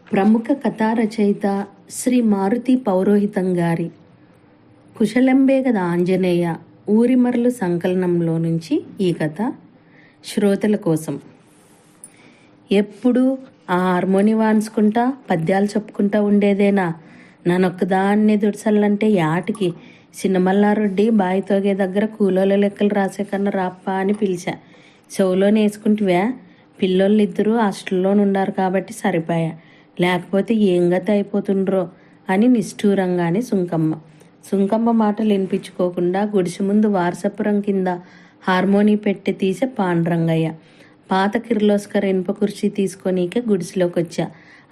ప్రముఖ కథా రచయిత శ్రీ మారుతి పౌరోహితం గారి కుశలంబే గద ఆంజనేయ ఊరిమర్లు సంకలనంలో నుంచి ఈ కథ శ్రోతల కోసం. ఎప్పుడు ఆ హార్మోని వాన్సుకుంటా పద్యాలు చెప్పుకుంటా ఉండేదేనా? నన్నొక్కదాన్ని దుడ్సల్లంటే యాటికి చిన్నమల్లారెడ్డి బాయి తోగే దగ్గర కూలోల లెక్కలు రాసే కన్నా రాప్పా అని పిలిచా. చెవులో నేసుకుంటివా? పిల్లోళ్ళిద్దరూ హాస్టల్లోనుండారు కాబట్టి సరిపోయా, లేకపోతే ఏం గత అయిపోతుండ్రో అని నిష్ఠూరంగానే సుంకమ్మ మాటలు వినిపించుకోకుండా గుడిసె ముందు వారసపురం కింద హార్మోనీ పెట్టి తీసే పాండ్రంగయ్య. పాత కిర్లోస్కర్ ఇనుప కుర్చీ తీసుకొనీకే గుడిసెలోకి వచ్చా.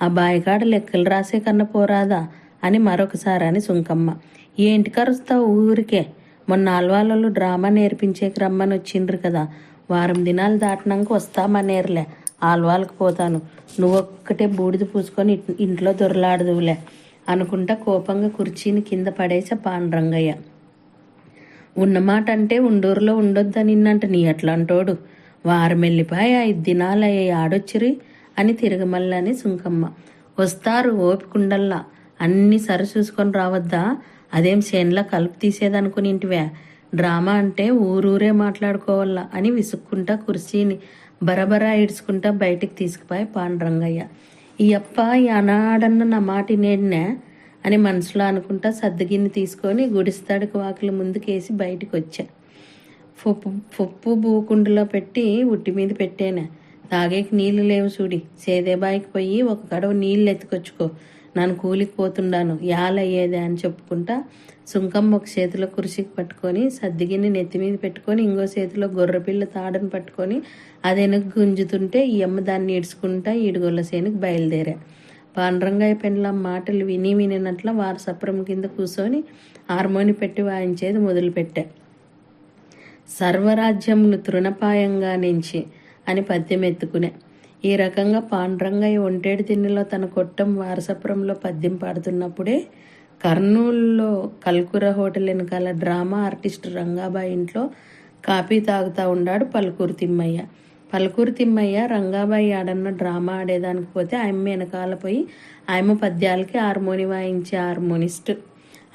ఆ బాయికాడ లెక్కలు రాసే కన్నా పోరాదా అని మరొకసారి అని సుంకమ్మ. ఏంటి కరుస్తావు ఊరికే? మొన్న ఆల్వాళ్ళు డ్రామా నేర్పించేకి రమ్మని వచ్చిండ్రు కదా, వారం దినాలు దాటినాక వస్తామనేర్లే. ఆల్వాళ్ళకి పోతాను, నువ్వొక్కటే బూడిద పూసుకొని ఇంట్లో దొరలాడదువులే అనుకుంటా కోపంగా కుర్చీని కింద పడేసే పాండ్రంగయ్య. ఉన్నమాట అంటే ఉండూరులో ఉండొద్దనిన్నంట నీ అట్లాంటోడు. వారం వెళ్ళిపోయి 5 దినాలయ్యే ఆడొచ్చిరి అని తిరగమల్లని సుంకమ్మ. వస్తారు ఓపికండల్లా, అన్ని సరి చూసుకొని రావద్దా? అదేం చేన్లా కలుపు తీసేదనుకుని ఇంటివే. డ్రామా అంటే ఊరూరే మాట్లాడుకోవాలా అని విసుక్కుంటా కుర్చీని బరబరా ఇడ్చుకుంటా బయటికి తీసుకుపోయి పాండ్రంగయ్య. ఈ అప్ప అనాడన్న నా మాట నేడినా అని మనసులో అనుకుంటా సర్దుగిన్ని తీసుకొని గుడిస్తాడికి వాకిలి ముందుకేసి బయటికి వచ్చా. పప్పు బూకుండులో పెట్టి ఉట్టి మీద పెట్టాను. తాగేకి నీళ్లు లేవు చూడి, సేదేబాయికి పోయి ఒక కడవ నీళ్ళు ఎత్తుకొచ్చుకో, నన్ను కూలికి పోతుండాను యాలయ్యేదే అని చెప్పుకుంటా సుంకమ్మ ఒక చేతిలో కుర్చీకి పట్టుకొని సర్దిగిన్ని నెత్తి మీద పెట్టుకొని ఇంకో చేతిలో గొర్రెపిల్ల తాడును పట్టుకొని అదెనకు గుంజుతుంటే ఈ అమ్మ దాన్ని ఈడ్చుకుంటా ఈడుగొల్ల సేనుకు బయలుదేరా. పాండ్రంగయ్య పెండ్లం మాటలు వినినట్ల వారు సప్రం కింద కూర్చొని హార్మోని పెట్టి వాయించేది మొదలుపెట్టా. సర్వరాజ్యమును తృణపాయంగా నుంచి అని పద్యం ఎత్తుకునే. ఈ రకంగా పాండ్రంగయ్య ఒంటేడు తిన్నెలో తన కొట్టం వారసపురంలో పద్యం పాడుతున్నప్పుడే కర్నూలులో కల్కుర హోటల్ వెనకాల డ్రామా ఆర్టిస్ట్ రంగాబాయి ఇంట్లో కాఫీ తాగుతూ ఉన్నాడు పలుకూరు తిమ్మయ్య. పలుకూరు తిమ్మయ్య రంగాబాయి ఆడన్న డ్రామా ఆడేదానికి పోతే ఆయమ్మ వెనకాల పోయి ఆయమ్మ పద్యాలకి హార్మోని వాయించే హార్మోనిస్ట్.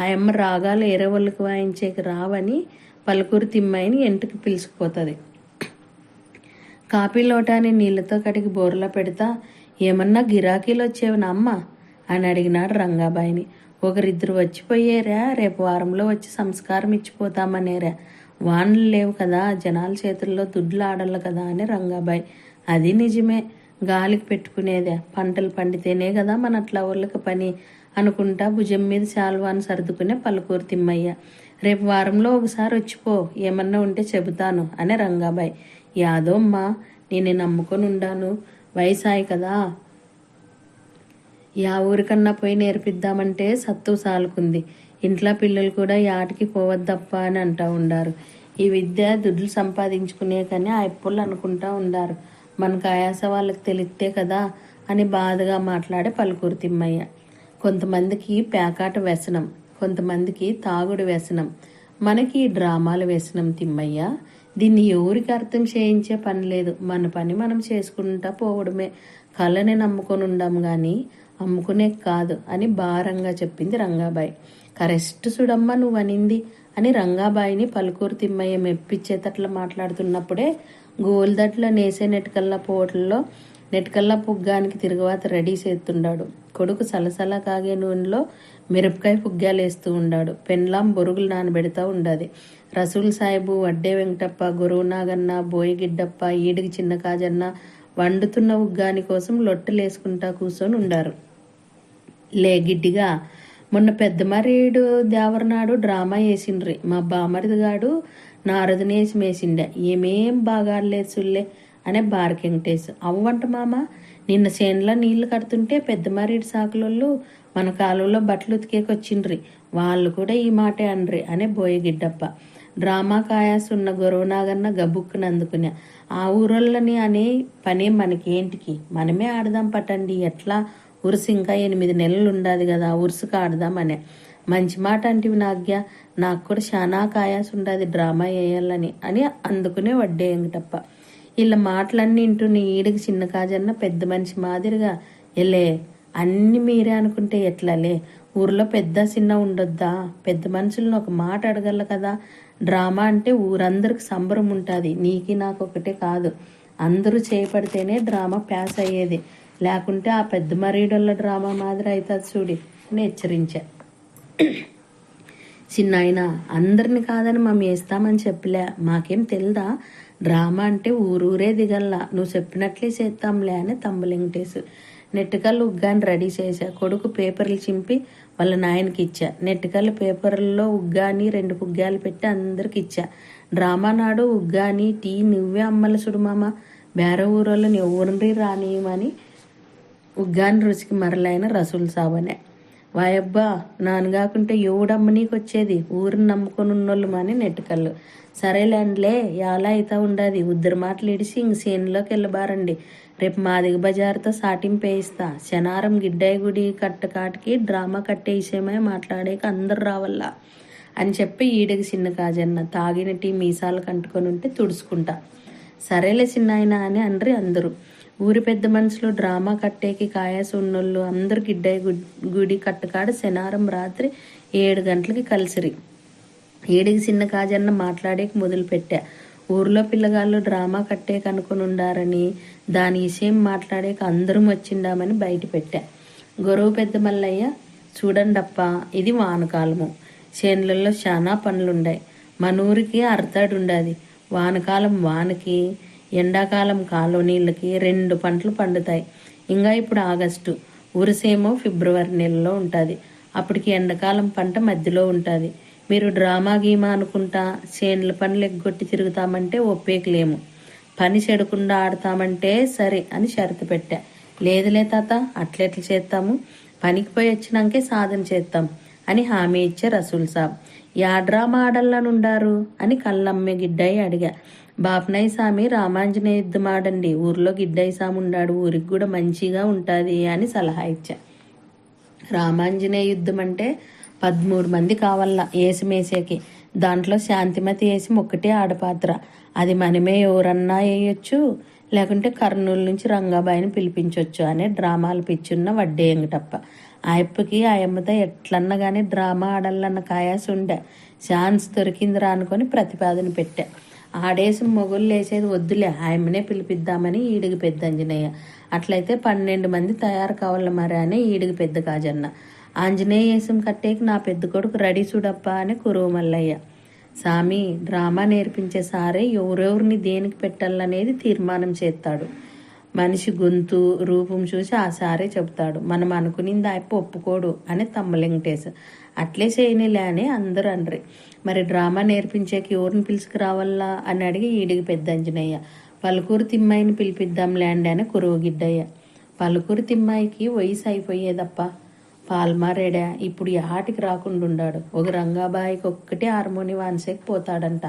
ఆయమ్మ రాగాలు ఏరే వాళ్ళకి వాయించేకి రావని పలుకూరు తిమ్మయ్యని ఇంటికి పిలుచుకుపోతుంది. కాఫీ లోటాని నీళ్లతో కడిగి బోర్లా పెడతా, ఏమన్నా గిరాకీలు వచ్చేవనా అమ్మ అని అడిగినాడు రంగాబాయిని. ఒకరిద్దరు వచ్చిపోయేరా, రేపు వారంలో వచ్చి సంస్కారం ఇచ్చిపోతామనేరా. వానలు లేవు కదా, జనాల చేతుల్లో దుడ్లు ఆడాలి కదా అని రంగాబాయి. అది నిజమే, గాలికి పెట్టుకునేదే, పంటలు పండితేనే కదా మన అట్లా వాళ్ళకి పని అనుకుంటా భుజం మీద శాల్వాన్ని సర్దుకునే పలుకూరు తిమ్మయ్య. రేపు వారంలో ఒకసారి వచ్చిపో, ఏమన్నా ఉంటే చెబుతాను అని రంగాబాయి. యాదోమ్మా, నేను నమ్ముకొని ఉండాను, వయసాయి కదా, యా ఊరికన్నా పోయి నేర్పిద్దామంటే సత్తు సాలుకుంది. ఇంట్లో పిల్లలు కూడా యాటికి పోవద్దప్ప అని అంటూ ఉండారు. ఈ విద్య దుడ్లు సంపాదించుకునే కానీ ఆ ఎప్పుళ్ళు అనుకుంటా ఉండారు. మనకు ఆయాస వాళ్ళకి తెలిస్తే కదా అని బాధగా మాట్లాడే పలుకూరు తిమ్మయ్య. కొంతమందికి పేకాట వ్యసనం, కొంతమందికి తాగుడు వ్యసనం, మనకి డ్రామాల వ్యసనం తిమ్మయ్య. దీన్ని ఎవరికి అర్థం చేయించే పని లేదు, మన పని మనం చేసుకుంటా పోవడమే. కళ్ళని నమ్ముకొని ఉండాం కానీ అమ్ముకునే కాదు అని భారంగా చెప్పింది రంగాబాయి. కరెస్ట్ చూడమ్మా నువ్వు అనింది అని రంగాబాయిని పలుకూరు తిమ్మయ్య మెప్పించేటట్లా మాట్లాడుతున్నప్పుడే గోల్దట్ల నేసే నెట్కల్లా పుగ్గానికి తిరుగువాత రెడీ చేస్తుండాడు. కొడుకు సలసల కాగే నూనెలో మిరపకాయ పుగ్గాలు వేస్తూ ఉండాడు. పెండ్లాం బొరుగులు నానబెడతా ఉండాది. రసూల్ సాహెబు, వడ్డే వెంకటప్ప, గురువు నాగన్న, బోయిగిడ్డప్ప, ఈడికి చిన్న కాజన్న వండుతున్న ఉగ్గాని కోసం లొట్టలేసుకుంటా కూర్చొని ఉండారు. గిడ్డిగా మొన్న పెద్ద మరీడు దేవరనాడు డ్రామా వేసిండ్రి, మా బామరిదిగాడు నారదునేసి మేసిండే, ఏమేం బాగా ఆడలేదు సుల్లే అనే బారకి వెంకటేశ్. అవ్వంట మామ, నిన్న చేనులో నీళ్లు కడుతుంటే పెద్ద మరీడు సాకులోళ్ళు మన కాలువలో బట్టలు ఉతికేకొచ్చిండ్రి, వాళ్ళు కూడా ఈ మాటే అండ్రి అనే బోయగిడ్డప్ప. డ్రామా కాయాసున్న గొరవనాగన్న గబుక్కుని అందుకునే, ఆ ఊరోళ్ళని అనే పనే మనకేంటికి, మనమే ఆడదాం పట్టండి, ఎట్లా ఉరుసు ఇంకా 8 నెలలు ఉండాది కదా, ఉరుసుకు ఆడదామనే. మంచి మాట అంటివి నాగ్య, నాకు కూడా చాలా కాయాసు ఉండాది డ్రామా వేయాలని అని అందుకునే వడ్డే వెంకటప్ప. ఇలా మాటలన్నీ వింటున్న ఈడికి చిన్న కాజన్న పెద్ద మనిషి మాదిరిగా ఎల్లే అన్ని మీరే అనుకుంటే ఎట్లాలే? ఊర్లో పెద్ద చిన్న ఉండొద్దా? పెద్ద మనుషులను ఒక మాట అడగల కదా. డ్రామా అంటే ఊరందరికి సంబరం ఉంటుంది, నీకి నాకు ఒకటే కాదు. అందరూ చేపడితేనే డ్రామా పాస్ అయ్యేది, లేకుంటే ఆ పెద్ద మరీడోళ్ళ డ్రామా మాదిరి అవుతుంది చూడి అని హెచ్చరించా. చిన్నాయన, అందరిని కాదని మేము వేస్తామని చెప్పలే, మాకేం తెలుదా? డ్రామా అంటే ఊరూరే దిగల్లా, నువ్వు చెప్పినట్లే చేస్తాంలే అని వెంకటేశు. నెట్టుకల్లు ఉగ్గాని రెడీ చేశా. కొడుకు పేపర్లు చింపి వాళ్ళ నాయనకి ఇచ్చా. నెట్టుకల్లు పేపర్లలో ఉగ్గాని 2 పుగ్గాలు పెట్టి అందరికి ఇచ్చా. డ్రామా నాడు ఉగ్గాని టీ నువ్వే అమ్మల సుడుమామ, బేర ఊరోళ్ళని ఎవరిని రానియమని ఉగ్గాని రుచికి మరలైన రసూల్ సాబనే. వాయబ్బా, నాన్నగాకుంటే ఎవడమ్మ నీకొచ్చేది, ఊరిని నమ్ముకొని ఉన్నోళ్ళు అని నెట్టుకల్లు. సరేలేండిలే, ఎలా అయితే ఉండదు, ఉద్దరు మాటలు ఇడిసి ఇంక సేనులోకి వెళ్ళబారండి. రేపు మాదిగ బజార్తో సాటింపేయిస్తా. శనారం గిడ్డాయి గుడి కట్టకాటికి డ్రామా కట్టే విషయమై మాట్లాడేక అందరు రావల్లా అని చెప్పి ఈడకి చిన్న కాజన్న తాగిన టీ మీసాలు కంటుకొని ఉంటే తుడుచుకుంటా. సరేలే చిన్నాయన అని అండ్రి అందరూ. ఊరి పెద్ద మనుషులు డ్రామా కట్టేకి కాయాసి ఉన్నోళ్ళు అందరు గిడ్డాయి గుడి కట్టకాడ శనారం రాత్రి 7 గంటలకి కలిసిరి. ఏడికి చిన్న కాజన్న మాట్లాడేకి మొదలుపెట్టా. ఊర్లో పిల్లగాళ్ళు డ్రామా కట్టేకి అనుకుని ఉండారని, దాని విషయం మాట్లాడేకి అందరం వచ్చిండామని బయట పెట్టా. గొరవ పెద్ద మల్లయ్య, చూడండప్పా, ఇది వానకాలము, చేన్లలో చాలా పనులుండాయి. మన ఊరికి అర్తాడుండాది. వానకాలం వానకి, ఎండాకాలం కాలువ నీళ్ళకి 2 పంటలు పండుతాయి. ఇంకా ఇప్పుడు ఆగస్టు, ఉరిసేమో ఫిబ్రవరి నెలలో ఉంటుంది. అప్పటికి ఎండాకాలం పంట మధ్యలో ఉంటుంది. మీరు డ్రామా గీమా అనుకుంటా చేన్ల పనులు ఎగ్గొట్టి తిరుగుతామంటే ఒప్పేకలేము. పని చెడకుండా ఆడతామంటే సరే అని షరతు పెట్టా. లేదులే తాత, అట్లెట్లు చేస్తాము, పనికి పోయి వచ్చినాకే సాధన చేస్తాం అని హామీ ఇచ్చే రసూల్ సాబ్. యా డ్రామా ఆడల్లనుండారు అని కళ్ళమ్మే గిడ్డాయి అడిగా. బాపనాయి సామి రామాంజనేయ యుద్ధం ఆడండి, ఊర్లో గిడ్డాయి సామి ఉండాడు, ఊరికి కూడా మంచిగా ఉంటుంది అని సలహా ఇచ్చా. రామాంజనేయ యుద్ధం అంటే 13 మంది కావాల ఏసిమేసేకి. దాంట్లో శాంతిమతి వేసి ఒక్కటే ఆడపాత్ర. అది మనమే ఎవరన్నా వేయొచ్చు, లేకుంటే కర్నూలు నుంచి రంగాబాయిని పిలిపించవచ్చు అనే డ్రామాలు పిచ్చున్న వడ్డే ఎంగటప్ప. ఆయప్పకి ఆయమ్మతో ఎట్లన్నా కానీ డ్రామా ఆడాలన్న కాయాసి ఉండే. ఛాన్స్ దొరికిందిరా అనుకొని ప్రతిపాదన పెట్టా. ఆడేసి మొగుళ్ళు వేసేది వద్దులే, ఆయమ్మనే పిలిపిద్దామని ఈడికి పెద్ద అంజనేయ. అట్లయితే 12 మంది తయారు కావాల మరి అని ఈడికి పెద్ద కాజన్న. ఆంజనేయ వేసం కట్టేకి నా పెద్ద కొడుకు రెడీ చూడప్ప అని కురువు మల్లయ్య. సామి, డ్రామా నేర్పించే సారే ఎవరెవరిని దేనికి పెట్టాలనేది తీర్మానం చేస్తాడు. మనిషి గొంతు రూపం చూసి ఆ సారే చెబుతాడు. మనం అనుకునింది ఆయప్ప ఒప్పుకోడు అని వెంకటేశ్. అట్లే చేయనిలే అని అందరూ అండ్రి. మరి డ్రామా నేర్పించేకి ఎవరిని పిలుచుకురావాలా అని అడిగి ఈడికి పెద్ద అంజనయ్య. పలుకూరు తిమ్మాయిని పిలిపిద్దాంలేండి అని కురువు గిడ్డయ్య. పలుకూరు తిమ్మాయికి వయసు అయిపోయేదప్ప, పాల్మారేడా ఇప్పుడు ఆటికి రాకుండాడు. ఒక రంగాబాయికి ఒక్కటే హార్మోని వాన్సేకి పోతాడంట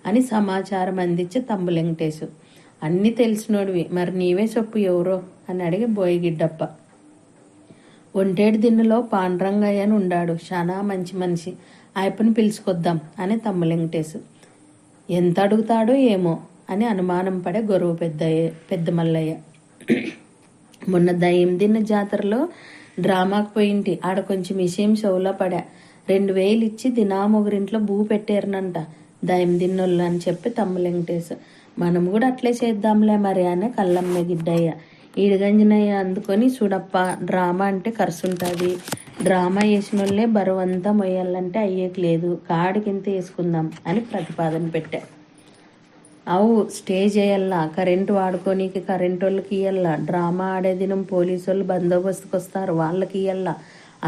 అని సమాచారం అందించే వెంకటేశు. అన్నీ తెలిసినోడివి, మరి నీవే చెప్పు ఎవరో అని అడిగి బోయగిడ్డప్ప. ఒంటేడు దిన్నులో పాండ్రంగయ్య అని ఉండాడు, చాలా మంచి మనిషి, ఆయప్పని పిలుచుకొద్దాం అని వెంకటేశు. ఎంత అడుగుతాడో ఏమో అని అనుమానం పడే గొరవ పెద్ద మల్లయ్య. మొన్న దయ్యం దిన్న జాతరలో డ్రామాకు పోయింటి, ఆడ కొంచెం విషయం చెవులో పడా. 2000 ఇచ్చి దినామొగరింట్లో భూ పెట్టారనంట దయ్యం దిన్నోళ్ళు అని చెప్పి వెంకటేశు. మనం కూడా అట్లే చేద్దాంలే మరి అని కళ్ళమ్మే గిడ్డయ్య. ఈడగంజనయ్య అందుకొని, చూడప్ప, డ్రామా అంటే ఖర్చు ఉంటుంది, డ్రామా వేసిన వాళ్ళే బరువంతా మొయ్యాలంటే అయ్యేకి లేదు, కాడికింత వేసుకుందాం అని ప్రతిపాదన పెట్టా. అవు స్టేజ్ వేయల్లా, కరెంటు వాడుకోనీకి కరెంటు వాళ్ళకి ఇయ్యల్లా, డ్రామా ఆడే దినం పోలీసు వాళ్ళు బందోబస్తుకు వస్తారు, వాళ్ళకి ఇయ్యల్లా,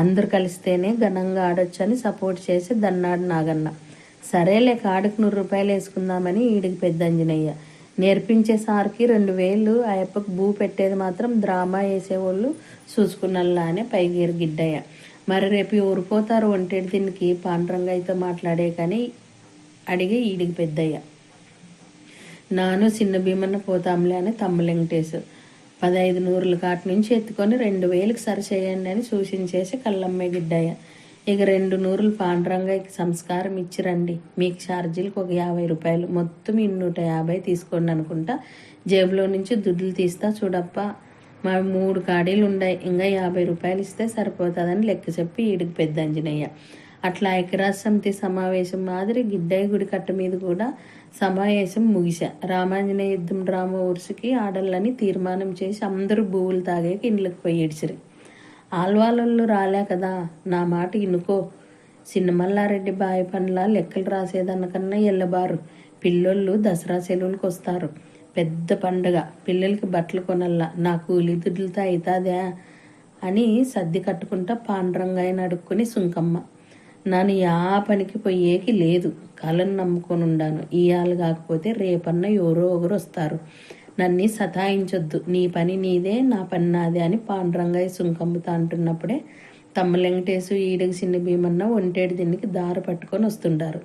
అందరు కలిస్తేనే ఘనంగా ఆడొచ్చు అని సపోర్ట్ చేసి దన్నాడు నాగన్న. సరేలే, కాడికి 100 రూపాయలు వేసుకుందామని ఈడికి పెద్ద అంజనయ్య. నేర్పించే సార్కి 2000, ఆయప్పకు భూ పెట్టేది మాత్రం డ్రామా వేసేవాళ్ళు చూసుకున్నల్లా అని పైగేరు గిడ్డయ్య. మరి రేపు ఎవరు పోతారు ఒంటేడు దీనికి పాండ్రంగయ్యతో మాట్లాడే కానీ అడిగి ఈడికి పెద్దయ్య. నాను చిన్న భీమన్న పోతాంలే అని వెంకటేశు. 15 నూరుల కాటి నుంచి ఎత్తుకొని 2000కి సరి చేయండి అని సూచించేసి కళ్ళమ్మే గిడ్డయ్య. ఇక 2 నూరులు పాండ్రంగయ్యకి సంస్కారం ఇచ్చిరండి, మీకు ఛార్జీలకు ఒక 50 రూపాయలు, మొత్తం 250 తీసుకోండి అనుకుంటా జేబులో నుంచి దుడ్లు తీస్తా చూడప్ప మా 3 కాడీలు ఉన్నాయి, ఇంకా 50 రూపాయలు ఇస్తే సరిపోతుందని లెక్క చెప్పి ఈడికి పెద్ద ఆంజనేయ. అట్లా ఐక్యరాజ్య సమితి సమావేశం మాదిరి గిడ్డయ్య గుడి కట్ట మీద కూడా సమావేశం ముగిసా. రామాంజనేయ యుద్ధం డ్రామా ఉరుసుకి ఆడళ్ళని తీర్మానం చేసి అందరూ బువ్వులు తాగేకి ఇండ్లకు పోయి ఏడ్చిరి. ఆల్వాళ్ళు రాలే కదా, నా మాట ఇనుకో. చిన్నమల్లారెడ్డి బావి పనుల లెక్కలు రాసేదన్నకన్నా ఎల్లబారు. పిల్లోళ్ళు దసరా సెలవులకు వస్తారు, పెద్ద పండుగ, పిల్లలకి బట్టలు కొనల్లా, నా కూలి దుడ్లతో అవుతాదా అని సర్ది కట్టుకుంటా పాండురంగాయని అడుక్కుని సుంకమ్మ. నన్ను యా పనికి పోయేకి లేదు, కళను నమ్ముకొని ఉండాను. ఇవాళ కాకపోతే రేపన్న ఎవరో ఒకరు వస్తారు, నన్ను సతాయించొద్దు, నీ పని నీదే నా పని నాదే అని పాండురంగాయ సుంకమ్మతో అంటున్నప్పుడే తమ్మలెంకటేశు ఈడకి చిన్న భీమన్న ఒంటేడు దిండికి దారి పట్టుకొని వస్తుంటారు.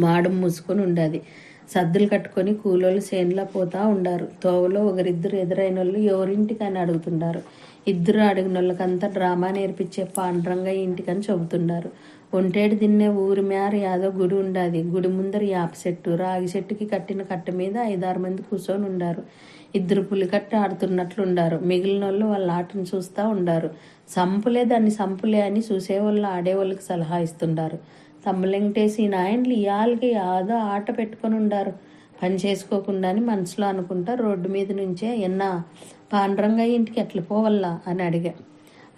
మాడం మూసుకొని ఉండాది. సద్దులు కట్టుకొని కూలోళ్ళు చేనులో పోతా ఉండారు. తోవలో ఒకరిద్దరు ఎదురైన వాళ్ళు ఎవరింటికని అడుగుతుండారు. ఇద్దరు అడిగిన వాళ్ళకంతా డ్రామా నేర్పించే పాండురంగయ్య ఇంటికని చెబుతుండారు. ఒంటేడు దిన్నే ఊరి మేర యాదో గుడి ఉండాది. గుడి ముందర యాప చెట్టు, రాగి చెట్టుకి కట్టిన కట్ట మీద 5-6 మంది కూర్చొని ఉండారు. ఇద్దరు పులికట్ట ఆడుతున్నట్లుండారు. మిగిలిన వాళ్ళు వాళ్ళ ఆటను చూస్తూ ఉండారు. సంపులే దాన్ని సంపులే అని చూసేవాళ్ళు ఆడేవాళ్ళకి సలహా ఇస్తుండారు. తమ్మలెంకటేసి నాయన్లు ఇయాలకి యాదో ఆట పెట్టుకొని ఉండారు, పని చేసుకోకుండా అని మనసులో అనుకుంటా రోడ్డు మీద నుంచే ఎన్నా పాండురంగయ్య ఇంటికి ఎట్లా పోవల్లా అని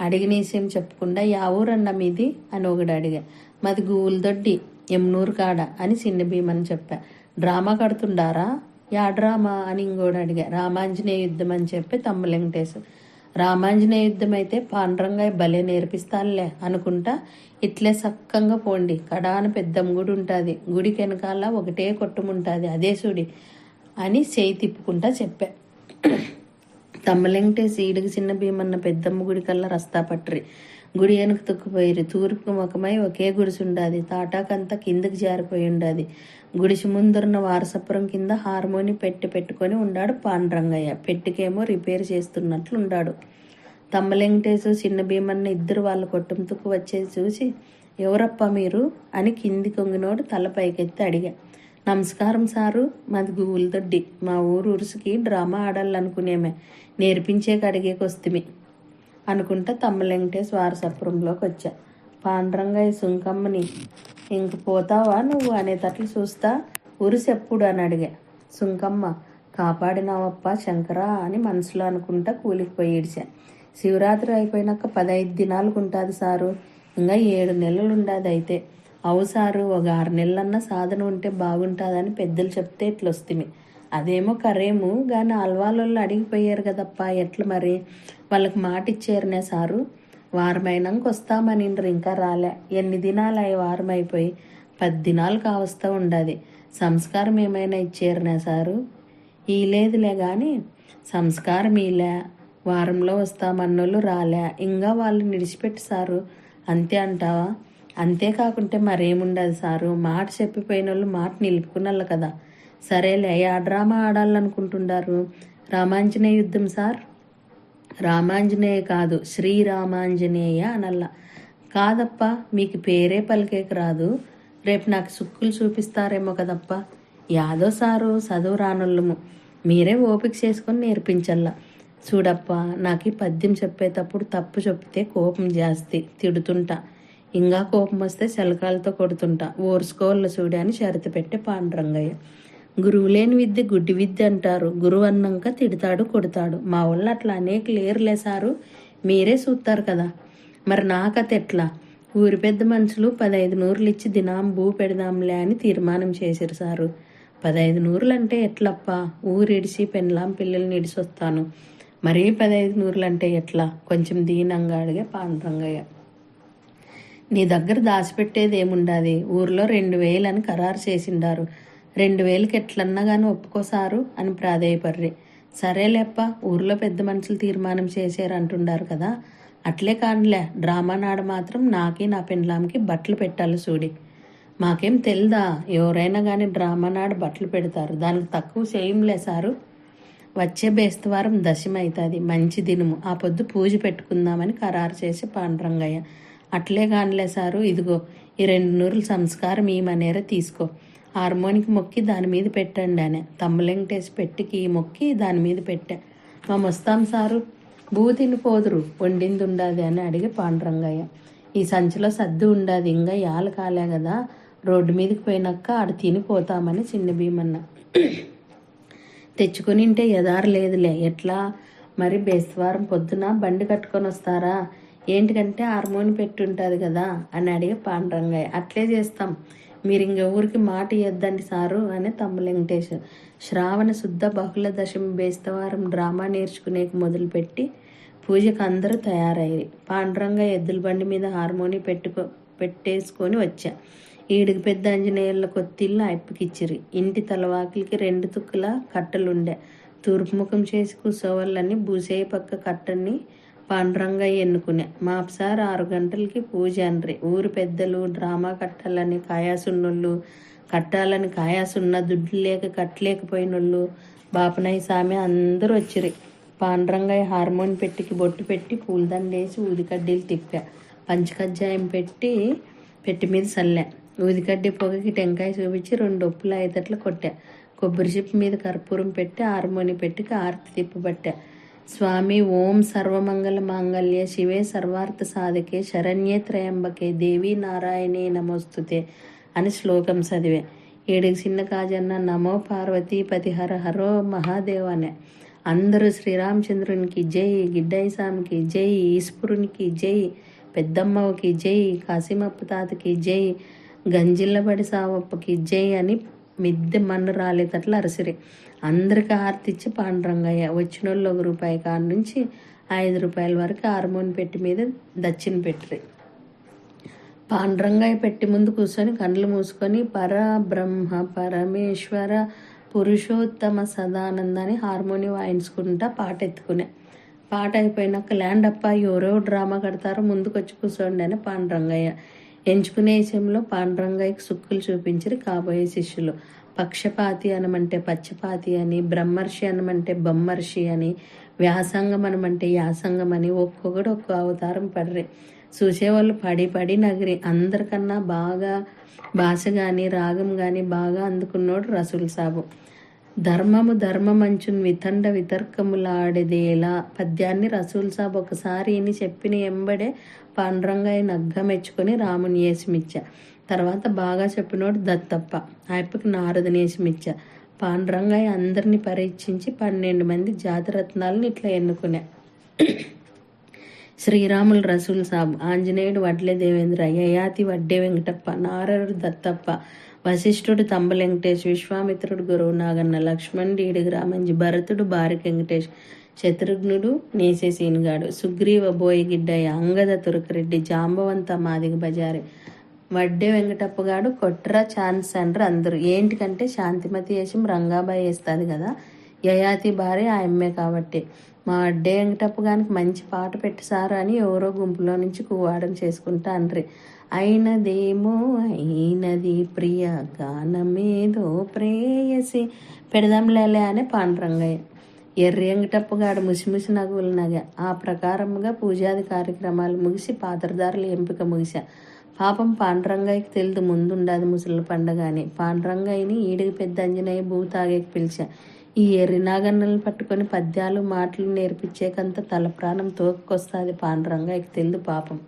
అడిగిన విషయం చెప్పకుండా యా ఊరన్న మీది అని ఒకడు అడిగా. మాది గూవులదొడ్డి, ఎమ్నూరు కాడ అని చిన్న భీమని చెప్పా. డ్రామా కడుతుండారా? యా డ్రామా అని ఇంకోడు అడిగా. రామాంజనేయ యుద్ధం అని చెప్పి తమ్మలెంకటేశు. రామాంజనేయ యుద్ధం అయితే పాండురంగయ్య భలే నేర్పిస్తానులే అనుకుంటా, ఇట్లే సక్కంగా పోండి, కడాన పెద్దమ్మ గుడి ఉంటుంది, గుడికి వెనకాల ఒకటే కొట్టముంటుంది, అదే చూడి అని చేయి తిప్పుకుంటా చెప్పా. తమ్మలెంకటేసి ఈడికి చిన్న భీమన్న పెద్దమ్మ గుడి కల్లా రస్తా పట్టరి. గుడి వెనుక తొక్కుపోయిరి. తూర్పుకు ముఖమై ఒకే గుడిసి ఉండాది. తాటాకంతా కిందకి జారిపోయి ఉండాది. గుడిసి ముందున్న వారసపురం కింద హార్మోని పెట్టుకొని ఉండాడు పాండురంగయ్య. పెట్టికేమో రిపేర్ చేస్తున్నట్లు ఉండాడు. తమ్మలెంకటేశు చిన్న భీమన్న ఇద్దరు వాళ్ళ కొట్టంతుకు వచ్చేది చూసి, ఎవరప్పా మీరు అని కింది కొంగినోడు తల పైకెత్తి అడిగా. నమస్కారం సారు, మాది గూవులదొడ్డి, మా ఊరు ఉరుసుకి డ్రామా ఆడాలనుకునేమే, నేర్పించేకి అడిగేకొస్తిమి అనుకుంటా తమ్మలెంకటేశ్ వారసపురంలోకి వచ్చా. పాండురంగయ్య సుంకమ్మని, ఇంక పోతావా నువ్వు అనేటట్లు చూస్తా, ఉరుసు ఎప్పుడు అని అడిగా. సుంకమ్మ, కాపాడినావప్ప శంకరా అని మనసులో అనుకుంటా కూలికి పోయి ఏడ్చా. శివరాత్రి అయిపోయినాక 15 దినాలకు ఉంటుంది సారు, ఇంకా 7 నెలలు ఉండాది. అయితే అవు సారు, ఒక 6 నెలలన్నా సాధన ఉంటే బాగుంటుందని పెద్దలు చెప్తే ఇట్లొస్తిమి. అదేమో కరేము కానీ అల్వాళ్ళు అడిగిపోయారు కదప్పా, ఎట్లా మరి? వాళ్ళకి మాట ఇచ్చారునే సారు, వారమైనాక వస్తామనిండ్రు, ఇంకా రాలే. ఎన్ని దినాలు అయ్యి వారం అయిపోయి 10 దినాలు కావస్తా ఉండాది. సంస్కారం ఏమైనా ఇచ్చారునే సారు? ఈ లేదులే కానీ సంస్కారం ఈలే, వారంలో వస్తామన్నోళ్ళు రాలే, ఇంకా వాళ్ళు నిడిచిపెట్టి సారు, అంతే అంటావా? అంతేకాకుంటే మరేముండదు సారు, మాట చెప్పిపోయిన వాళ్ళు మాట నిలుపుకున్నళ్ళు కదా. సరేలే, ఆ డ్రామా ఆడాలనుకుంటుండారు? రామాంజనేయ యుద్ధం సార్. రామాంజనేయ కాదు, శ్రీరామాంజనేయ అనల్లా. కాదప్పా, మీకు పేరే పలికేకి రాదు, రేపు నాకు సుక్కులు చూపిస్తారేమో కదప్ప. యాదో సారు, చదువు రానోళ్ళము, మీరే ఓపిక చేసుకొని నేర్పించల్లా. చూడప్పా, నాకు ఈ పద్యం చెప్పేటప్పుడు తప్పు చెప్తే కోపం జాస్తి, తిడుతుంటా. ఇంకా కోపం వస్తే శలకాలతో కొడుతుంటా, ఓర్చుకోవాల చూడి అని షరతు పెట్టే పాండురంగయ్య. గురువు లేని విద్య గుడ్డి విద్య అంటారు, గురువు అన్నాక తిడతాడు కొడతాడు. మా వాళ్ళు అట్లా అనేక లేరులే సారు, మీరే చూస్తారు కదా. మరి నా కథ ఎట్లా? ఊరి పెద్ద మనుషులు 15 నూరులు ఇచ్చి దినాం భూ పెడదాంలే అని తీర్మానం చేశారు సారు. 15 నూరులు అంటే ఎట్లప్పా? ఊరిడిసి పెన్లాం పిల్లల్ని ఇడిసి వస్తాను, మరీ 15 నూరులు అంటే ఎట్లా? కొంచెం దీనంగా అడిగే పాండురంగయ్య. నీ దగ్గర దాచిపెట్టేది ఏముండాది? ఊర్లో 2000 అని ఖరారు చేసిండారు, 2000కి ఎట్లన్నా కానీ ఒప్పుకోసారు అని ప్రాధేయపర్రి. సరేలేప్ప, ఊర్లో పెద్ద మనుషులు తీర్మానం చేశారు అంటుండారు కదా, అట్లే కానిలే. డ్రామా నాడు మాత్రం నాకి నా పెండ్లాంకి బట్టలు పెట్టాలి చూడి. మాకేం తెల్దా? ఎవరైనా కానీ డ్రామా నాడు బట్టలు పెడతారు, దానికి తక్కువ చేయంలే సారు. వచ్చే బేస్తవారం దశమి అవుతుంది, మంచి దినము, ఆ పొద్దు పూజ పెట్టుకుందామని ఖరారు చేసి పాండురంగయ్య. అట్లే కానిలే సారు, ఇదిగో ఈ 2 నూరులు సంస్కారం ఈ మనేర తీసుకో, హార్మోనికి మొక్కి దాని మీద పెట్టండి అనే. తమ్మలెంకటేసి పెట్టికి మొక్కి దాని మీద పెట్టా. మా మొస్తాం సారు తిని పోదురు వండింది ఉండాది అని అడిగి పాండురంగయ్య. ఈ సంచిలో సర్ది ఉండాది, ఇంకా యాలు కాలే కదా, రోడ్డు మీదకి పోయినాక ఆడ తినిపోతామని చిన్న భీమన్న. తెచ్చుకునింటే ఎదారు లేదులే, ఎట్లా మరి బేస్తవారం పొద్దున బండి కట్టుకొని వస్తారా, ఏంటికంటే హార్మోని పెట్టుంటుంది కదా అని అడిగి పాండురంగయ్య. అట్లే చేస్తాం, మీరు ఇంకెవరికి మాట ఇవ్వద్దండి సారు అని తమ్ము వెంకటేష్. శ్రావణ శుద్ధ బహుళ దశమి బేస్తవారం డ్రామా నేర్చుకునేకి మొదలుపెట్టి పూజకు అందరూ తయారయ్యారు. పాండురంగయ్య ఎద్దుల బండి మీద హార్మోని పెట్టేసుకొని వచ్చా. ఈడికి పెద్ద ఆంజనేయుల కొత్తిళ్ళు అప్పకిచ్చిరి. ఇంటి తలవాకిలికి 2 తుక్కుల కట్టలుండే. తూర్పు ముఖం చేసి కూసోవాళ్ళని భూసేయ పక్క కట్టని పాండురంగయ్య ఎన్నుకునే. మాప్సార్ 6 గంటలకి పూజ అనరి. ఊరు పెద్దలు డ్రామా కట్టాలని కాయాసున్నోళ్ళు, కట్టాలని కాయాసున్న దుడ్లు లేక కట్టలేకపోయినోళ్ళు, బాపనాయి సామె అందరూ వచ్చిరి. పాండురంగయ్య హార్మోన్ పెట్టికి బొట్టు పెట్టి పూలదండేసి ఊదికడ్డీలు తిప్పా. పంచకజ్జాయం పెట్టి మీద చల్లే. ఊదికడ్డీ పొగకి టెంకాయ చూపించి 2 ఒప్పుల ఐదట్లు కొట్టా. కొబ్బరి చిప్పు మీద కర్పూరం పెట్టి హార్మోని పెట్టి ఆరతి తిప్పబట్టా. స్వామి ఓం సర్వమంగళ మాంగళ్య శివే సర్వార్థ సాధకే శరణ్యే త్రయంబకే దేవి నారాయణే నమోస్తుతే అని శ్లోకం చదివే. 7 చిన్న కాజన్న నమో పార్వతీ పతి హర హరో మహాదేవ్ అనే. అందరూ శ్రీరామచంద్రునికి జై, గిడ్డాయి స్వామికి జై, ఈశ్వరునికి జై, పెద్దమ్మకి జై, కాశీమప్ప తాతకి జై, గంజిల్లబడి సావప్పకి జై అని మిద్దె మన్ను రాలేదట్లా అరసిరి. అందరికి ఆర్తిచ్చి పాండురంగయ్య వచ్చిన వాళ్ళు ₹1 కాడి నుంచి ₹5 వరకు హార్మోన్ పెట్టి మీద దచ్చిన పెట్టిరి. పాండురంగయ్య పెట్టి ముందు కూర్చొని కళ్ళు మూసుకొని పరబ్రహ్మ పరమేశ్వర పురుషోత్తమ సదానందాన్ని హార్మోని వాయించుకుంటా పాట ఎత్తుకునే. పాట అయిపోయినాక ల్యాండ్ అప్ప ఎవరో డ్రామా కడతారో ముందుకొచ్చి కూర్చోండి అని పాండురంగయ్య. ఎంచుకునే విషయంలో పాండురంగయ్యకి సుక్కులు చూపించిరి కాబోయే శిష్యులు. పక్షపాతి అనమంటే పచ్చపాతి అని, బ్రహ్మర్షి అనమంటే బొమ్మర్షి అని, వ్యాసంగం అనమంటే యాసంగం అని ఒక్కొక్కడు ఒక్క అవతారం పడరే. చూసేవాళ్ళు పడి నగిరి. అందరికన్నా బాగా భాష కానీ రాగం కానీ బాగా అందుకున్నోడు రసూల్ సాబు. ధర్మమంచున్ వితండ వితర్కములాడేదేలా పద్యాన్ని రసూల్ సాబ్ ఒకసారి ఇని చెప్పిన ఎంబడే పాండురంగయ్య నగ్గ మెచ్చుకొని రాముని వేసిమిచ్చా. తర్వాత బాగా చెప్పినోడు దత్తప్ప, ఆయప్పకి నారదుని వేసిమిచ్చా. పాండురంగయ్య అందరినీ పరీక్షించి 12 మంది జాతిరత్నాలను ఇట్లా ఎన్నుకునే. శ్రీరాములు రసూల్ సాబ్, ఆంజనేయుడు వడ్లే దేవేంద్ర, యయాతి వడ్డే వెంకటప్ప, నారదుడు దత్తప్ప, వశిష్ఠుడు తంబ వెంకటేష్, విశ్వామిత్రుడు గురువు నాగన్న, లక్ష్మణుడు ఈడిగి రామంజి, భరతుడు బారిక వెంకటేష్, శత్రుఘ్నుడు నేసే సీనుగాడు, సుగ్రీవ బోయిగిడ్డయ్య, అంగద తురకరెడ్డి, జాంబవంత మాదిగ బజారి, వడ్డే వెంకటప్పగాడు కొట్రా ఛాన్స్ అండ్రు అందరూ. ఏంటికంటే శాంతిమతి వేసి రంగాబాయి వేస్తుంది కదా, యయాతి భార్య ఆయమ్మే కాబట్టి. మా వడ్డే వెంకటప్ప గానికి మంచి పాట పెట్టిసారు అని ఎవరో గుంపులో నుంచి కువ్వాడం చేసుకుంటా అండ్రి. అయినది ప్రియ గానమేదో ప్రేయసి పెడదాంలేలే అనే పాండురంగయ్య. ఎర్రి వెంకటప్పగాడు ముసిముసి నగువులు నగ. ఆ ప్రకారముగా పూజాది కార్యక్రమాలు ముగిసి పాత్రదారుల ఎంపిక ముగిసా. పాపం పాండురంగయ్యకి తెలియదు ముందుండదు ముసలి పండగ అని. పాండురంగయ్యని ఈడికి పెద్ద ఆంజనేయ తాగేకి పిలిచా. ఈ ఎర్రి నాగన్నలు పట్టుకొని పద్యాలు మాటలు నేర్పించేకంత తల ప్రాణం తోక్కొస్తుంది పాండురంగయ్యకి తెలియదు పాపం.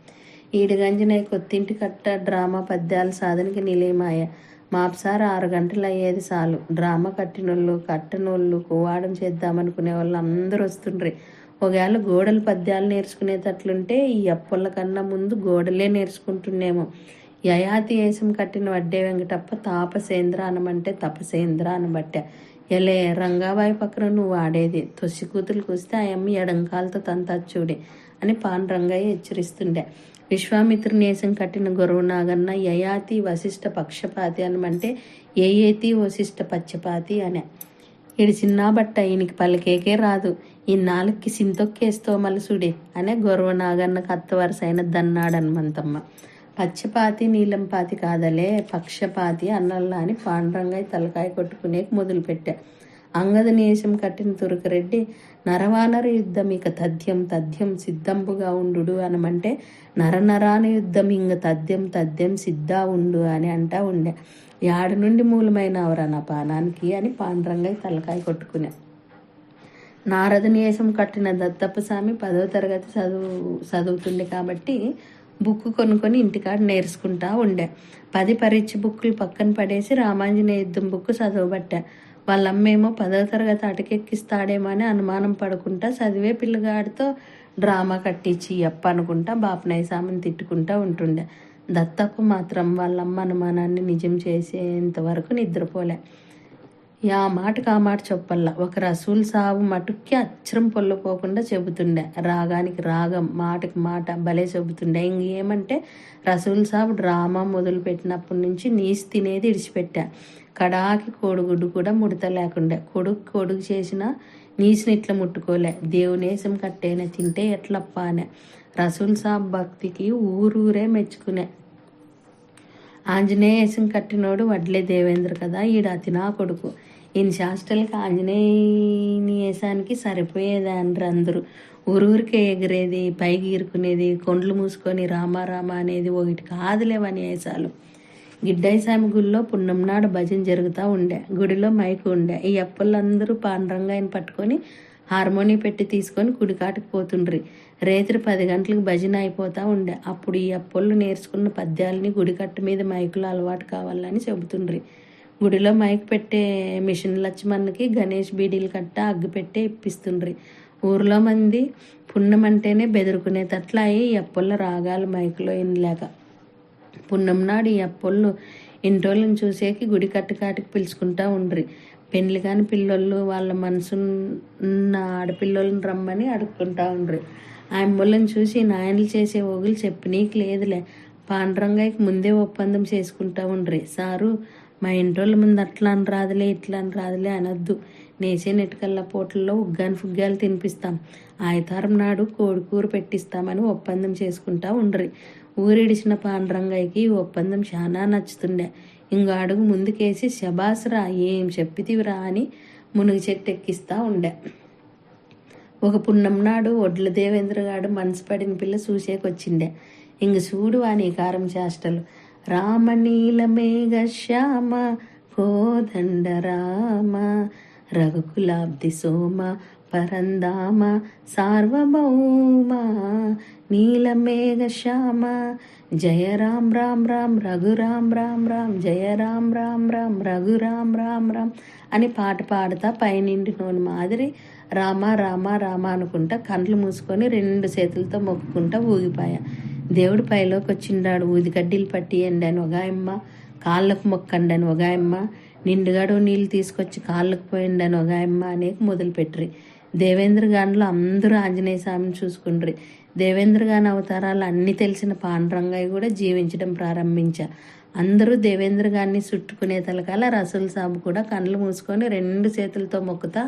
ఈడిగంజనయ్య కొత్తింటి కట్ట డ్రామా పద్యాల సాధనకి నిలయమాయ. మాప్సార్ 6 గంటలు అయ్యేది చాలు. డ్రామా కట్టనోళ్ళు కువాడం చేద్దామనుకునే వాళ్ళు అందరూ వస్తుండ్రి. ఒకవేళ గోడలు పద్యాలు నేర్చుకునేటట్లుంటే ఈ అప్పల కన్నా ముందు గోడలే నేర్చుకుంటున్నేమో. యయాతి వేషం కట్టిన వడ్డే వెంకటప్ప తాపసేంద్ర అనమంటే తపసేంద్ర అనబట్టే. ఎలే రంగాబాయి పక్కన నువ్వు ఆడేది, తొసి కూతురుకు వస్తే ఆ అమ్మి ఎడంకాలతో తంతచ్చుడే అని పాండురంగయ్య హెచ్చరిస్తుండే. విశ్వామిత్రుని వేషం కట్టిన గురువు నాగన్న యయాతి వశిష్ఠ పక్షపాతి అనమంటే ఏయేతి వశిష్ఠ పచ్చపాతి అనే. ఈడు చిన్న బట్ట ఈయనకి పలికేకే రాదు, ఈ నాలుగుకి సింతొక్కేస్తో మలసుడే అనే గొరవ నాగన్నకు అత్త వరుస అయిన దన్నాడనమంతమ్మ. పచ్చపాతి నీలంపాతి కాదలే పక్షపాతి అన్నల్లా అని పాండురంగయ్య తలకాయ కొట్టుకునేకి మొదలుపెట్టా. అంగద నేషం కట్టిన తురకరెడ్డి నరవానర యుద్ధం ఇక తథ్యం సిద్ధంపుగా ఉండు అనమంటే నరనరాన యుద్ధం ఇంక తథ్యం సిద్ధా ఉండు అని అంటా ఉండే. యాడ నుండి మూలమైన అవరా నా పానానికి అని పాండురంగయ్య తలకాయ కొట్టుకునే. నారదుని వేషం కట్టిన దత్తప్ప స్వామి 10వ తరగతి చదువుతుండే కాబట్టి బుక్ కొనుక్కొని ఇంటికాడ నేర్చుకుంటా ఉండే. 10 పరీక్ష బుక్కులు పక్కన పడేసి రామాంజనేయ యుద్ధం బుక్ చదవబట్టా. వాళ్ళమ్మేమో 10వ తరగతి అటకెక్కిస్తాడేమో అని అనుమానం పడుకుంటా చదివే పిల్లగాడితో డ్రామా కట్టించి అనుకుంటా బాపనాయ స్వామిని తిట్టుకుంటా ఉంటుండే. దత్తప్ప మాత్రం వాళ్ళమ్మ అనుమానాన్ని నిజం చేసేంత వరకు నిద్రపోలే. ఆ మాటకు ఆ మాట చెప్పల్లా. ఒక రసూల్ సాబు మటుక్కి అచ్చరం పొల్లపోకుండా చెబుతుండే. రాగానికి రాగం, మాటకి మాట భలే చెబుతుండే. ఇంకేమంటే రసూల్ సాబు డ్రామా మొదలు పెట్టినప్పటి నుంచి నీసు తినేది ఇడిచిపెట్టా. కడాకి కోడిగుడ్డు కూడా ముడత లేకుండే. కొడుకు చేసిన నీసుని ఇట్లా ముట్టుకోలే. దేవునేసం కట్టేనే తింటే ఎట్లప్ప అనే. రసూల్ సాబ్ భక్తికి ఊరూరే మెచ్చుకునే. ఆంజనేయసం కట్టినోడు వడ్లే దేవేంద్ర కదా, ఈడ అతినా కొడుకు. ఈయన శాస్త్రాలకి ఆంజనేయుని వేసానికి సరిపోయేది అంటారు అందరూ. ఊరూరికే ఎగిరేది, పైకి ఈరుకునేది, కొండ్లు మూసుకొని రామ అనేది ఒకటి కాదులేవని వేసాలు. గిడ్డాయి స్వామి గుడిలో పున్నం నాడు భజన జరుగుతూ ఉండే. గుడిలో మైకు ఉండే. ఈ అప్పలందరూ పాండురంగాయని పట్టుకొని హార్మోని పెట్టి తీసుకొని గుడికాటికి పోతుండ్రి. రేత్రి 10 గంటలకు భజన అయిపోతూ ఉండే. అప్పుడు ఈ అప్పళ్ళు నేర్చుకున్న పద్యాలని గుడికట్టు మీద మైకులు అలవాటు కావాలని చెబుతుండ్రి. గుడిలో మైక్ పెట్టే మిషన్ లక్ష్మణ్కి గణేష్ బీడీలు కట్ట అగ్గు పెట్టే ఇప్పిస్తుండ్రి. ఊర్లో మంది పున్నం అంటేనే బెదురుకునేటట్లా అయి ఈ అప్పళ్ళ రాగాలు మైకులో ఇనలేక. పున్నం నాడు ఈ అప్పళ్ళు ఇంటోళ్ళని చూసేకి గుడి కట్టుకాటికి పిలుచుకుంటా ఉండ్రి. పెళ్లి కాని పిల్లోళ్ళు వాళ్ళ మనసున్న ఆడపిల్లోళ్ళని రమ్మని అడుక్కుంటా ఉండ్రి. ఆమెళ్ళని చూసి నాయనలు చేసే ఓగులు చెప్పనీకి లేదులే. పాండురంగయ్యకి ముందే ఒప్పందం చేసుకుంటా ఉండ్రి. సారు, మా ఇంటోళ్ళ ముందు అట్లా అని రాదులే, ఇట్లా అని రాదులే అనొద్దు. నేసే నెట్టుకల్ల పోట్లలో ఉగ్గాని ఫుగ్గాలు తినిపిస్తాం, ఆయితారం నాడు కోడికూర పెట్టిస్తామని ఒప్పందం చేసుకుంటా ఉండ్రి. ఊరిడిచిన పాండురంగయ్యకి ఈ ఒప్పందం చాలా నచ్చుతుండే. ఇంకో అడుగు ముందుకేసి శబాస్రా, ఏం చెప్పితివిరా అని మునుగు చెట్టు ఎక్కిస్తా ఉండే. ఒక పున్నం నాడు ఒడ్ల దేవేంద్రగాడు మనసు పడిన పిల్ల చూసేకొచ్చిండే. ఇంక చూడు వాని కారం చేష్టలు. రామనీలమేఘ శ్యామ కోదండ రామ రఘుకులాబ్ది సోమ పరందామ సార్వభౌమ నీలమేఘ శ్యామ జయ రామ్ రామ్ రామ్ రఘురామ్ రామ్ రామ్ జయ రామ్ రామ్ రామ్ రఘురామ్ రామ్ రామ్ అని పాట పాడుతా పైనిండి నోని మాదిరి రామ రామ రామ అనుకుంటా కండ్లు మూసుకొని 2 చేతులతో మొక్కుకుంటా ఊగిపాయా. దేవుడు పైలోకి వచ్చిండాడు. ఊది కడ్డీలు పట్టియండి అని ఒగాయమ్మ, కాళ్ళకు మొక్కండి అని ఒగాయమ్మ, నిండుగాడు నీళ్ళు తీసుకొచ్చి కాళ్ళకు పోయిండి అని ఒగాయమ్మ అనేక మొదలుపెట్టిరి. దేవేంద్రగాన్లో అందరూ ఆంజనేయ స్వామిని చూసుకుండ్రి. దేవేంద్రగాన్ అవతారాలు అన్నీ తెలిసిన పాండురంగయ్య కూడా జీవించడం ప్రారంభించా. అందరూ దేవేంద్రగాన్ని చుట్టుకునే తలకాల రసూల్ సాబు కూడా కళ్ళు మూసుకొని 2 చేతులతో మొక్కుతా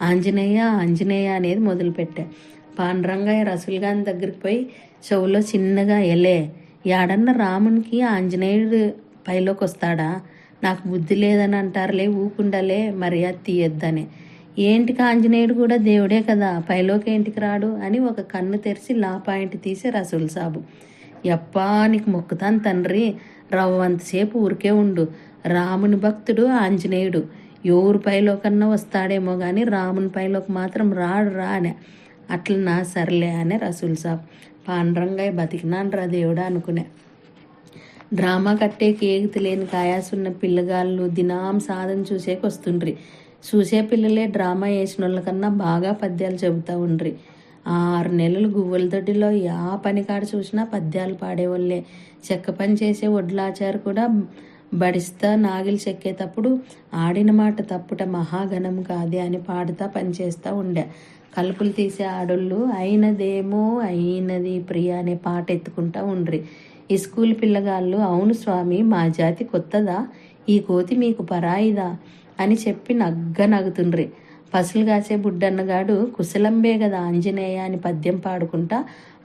ఆంజనేయ ఆంజనేయ అనేది మొదలుపెట్టా. పాండురంగయ్య రసూల్ గాని దగ్గరికి పోయి చెవులో చిన్నగా, ఎలే యాడన్న రామునికి ఆంజనేయుడు పైలోకి వస్తాడా, నాకు బుద్ధి లేదని అంటారులే, ఊకుండలే, మర్యాద తీయొద్దనే. ఏంటికి ఆంజనేయుడు కూడా దేవుడే కదా, పైలోకి ఏంటికి రాడు అని ఒక కన్ను తెరిచి పాయింట్ తీసే రసూల్ సాబు. ఎప్పా నీకు మొక్కుతాను తండ్రి, రవ్వంతసేపు ఊరికే ఉండు. రాముని భక్తుడు ఆంజనేయుడు ఎవరు పైలోకన్నా వస్తాడేమో కానీ రాముని పైలోకి మాత్రం రాడు రా అనే. అట్లనా, సర్లే అనే రసూల్ సాబ్. పాండురంగయ్య బతికినాను రా దేవుడా అనుకునే. డ్రామా కట్టేకి ఏగితి లేని కాయాసున్న పిల్లగాళ్ళు దినాం సాధన చూసేకి వస్తుండ్రి. చూసే పిల్లలే డ్రామా వేసిన వాళ్ళకన్నా బాగా పద్యాలు చెబుతూ ఉండ్రి. 6 నెలలు గువ్వల దొడ్డిలో యా పని కాడ చూసినా పద్యాలు పాడేవాళ్ళే. చెక్క పని చేసే వడ్లాచారు కూడా బడిస్తా నాగిలు చెక్కేటప్పుడు ఆడిన మాట తప్పుట మహాఘనం కాదే అని పాడుతా పనిచేస్తూ ఉండే. కలుపులు తీసే ఆడోళ్ళు అయినదేమో అయినది ప్రియ అనే పాట ఎత్తుకుంటా ఉండ్రి. ఈ స్కూల్ పిల్లగాళ్ళు అవును స్వామి, మా జాతి కొత్తదా, ఈ కోతి మీకు పరాయిదా అని చెప్పి నగుతుండ్రి. పసులు కాసే బుడ్డన్నగాడు కుశలంబే కదా ఆంజనేయ అని పద్యం పాడుకుంటా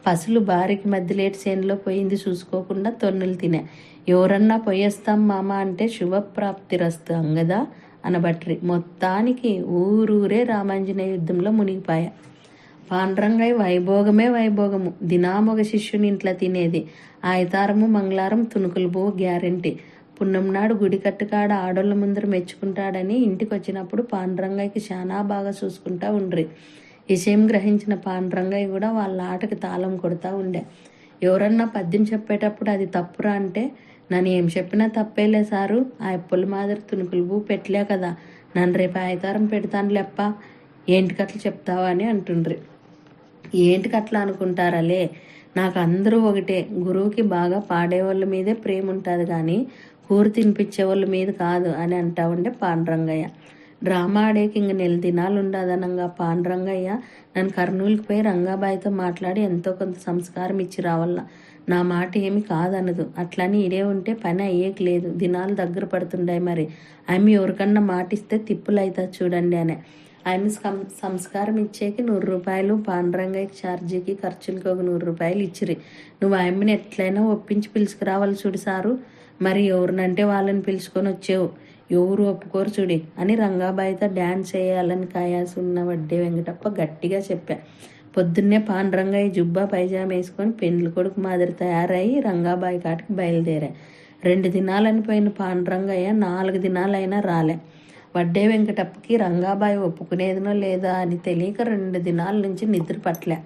పసులు బారికి మధ్యలేటి చేనులో పోయింది చూసుకోకుండా తొన్నులు తినే. ఎవరన్నా పోయేస్తాం మామ అంటే శుభప్రాప్తిరస్తు అంగదా అనబట్రి. మొత్తానికి ఊరూరే రామాంజనేయ యుద్ధంలో మునిగిపాయ. పాండురంగయ్య వైభోగమే వైభోగము. దినామొక శిష్యుని ఇంట్లో తినేది. ఆయితారము మంగళారం తుణుకులు బో గ్యారెంటీ. పున్నం నాడు గుడి కట్టుకాడ ఆడోళ్ళ ముందర మెచ్చుకుంటాడని ఇంటికి వచ్చినప్పుడు పాండురంగయ్యకి చాలా బాగా చూసుకుంటా ఉండ్రి. విషయం గ్రహించిన పాండురంగయ్య కూడా వాళ్ళ ఆటకి తాళం కొడతా ఉండే. ఎవరన్నా పద్యం చెప్పేటప్పుడు అది తప్పురా అంటే, నన్ను ఏం చెప్పినా తప్పేలే సారు, ఆ ఎప్పుల మాదిరి తుణుకులు పెట్టలే కదా, నన్ను రేపు ఆయితారం పెడతాను లెప్ప, ఏంటికట్లా చెప్తావా అని అంటుండ్రి. ఏంటికట్లా అనుకుంటారలే, నాకు అందరూ ఒకటే, గురువుకి బాగా పాడేవాళ్ళ మీదే ప్రేమ ఉంటుంది కానీ కూర తినిపించే వాళ్ళ మీద కాదు అని అంటా ఉండే పాండురంగయ్య. డ్రామా ఆడేకి ఇంక 4 దినాలు ఉండదనంగా పాండురంగయ్య నన్ను కర్నూలుకి పోయి రంగాబాయితో మాట్లాడి ఎంతో కొంత సంస్కారం ఇచ్చి రావాల, నా మాట ఏమి కాదనదు, అట్లని ఇడే ఉంటే పని అయ్యేకి లేదు, దినాలు దగ్గర పడుతుండాయి, మరి ఆమె ఎవరికన్నా మాటిస్తే తిప్పులు అవుతా చూడండి అనే. ఆయన సంస్కారం ఇచ్చేకి 100 రూపాయలు, పాండురంగయ్యకి ఛార్జీకి ఖర్చులకి ఒక 100 రూపాయలు ఇచ్చిరి. నువ్వు ఆయమ్మని ఎట్లయినా ఒప్పించి పిలుచుకురావాలి చూడు సారు, మరి ఎవరినంటే వాళ్ళని పిలుచుకొని వచ్చేవు, ఎవరు ఒప్పుకోరు చూడి అని రంగాబాయితో డ్యాన్స్ చేయాలని కాయాల్సి ఉన్న వడ్డే వెంకటప్ప గట్టిగా చెప్పా. పొద్దున్నే పాండురంగయ్య జుబ్బా పైజామా వేసుకొని పెండ్లి కొడుకు మాదిరి తయారయ్యి రంగాబాయి కాటికి బయలుదేరా. 2 దినాలని పోయిన పాండురంగయ్య 4 దినాలైనా రాలే. వడ్డే వెంకటప్పకి రంగాబాయి ఒప్పుకునేదినో లేదా అని తెలియక 2 దినాల నుంచి నిద్ర పట్టలే.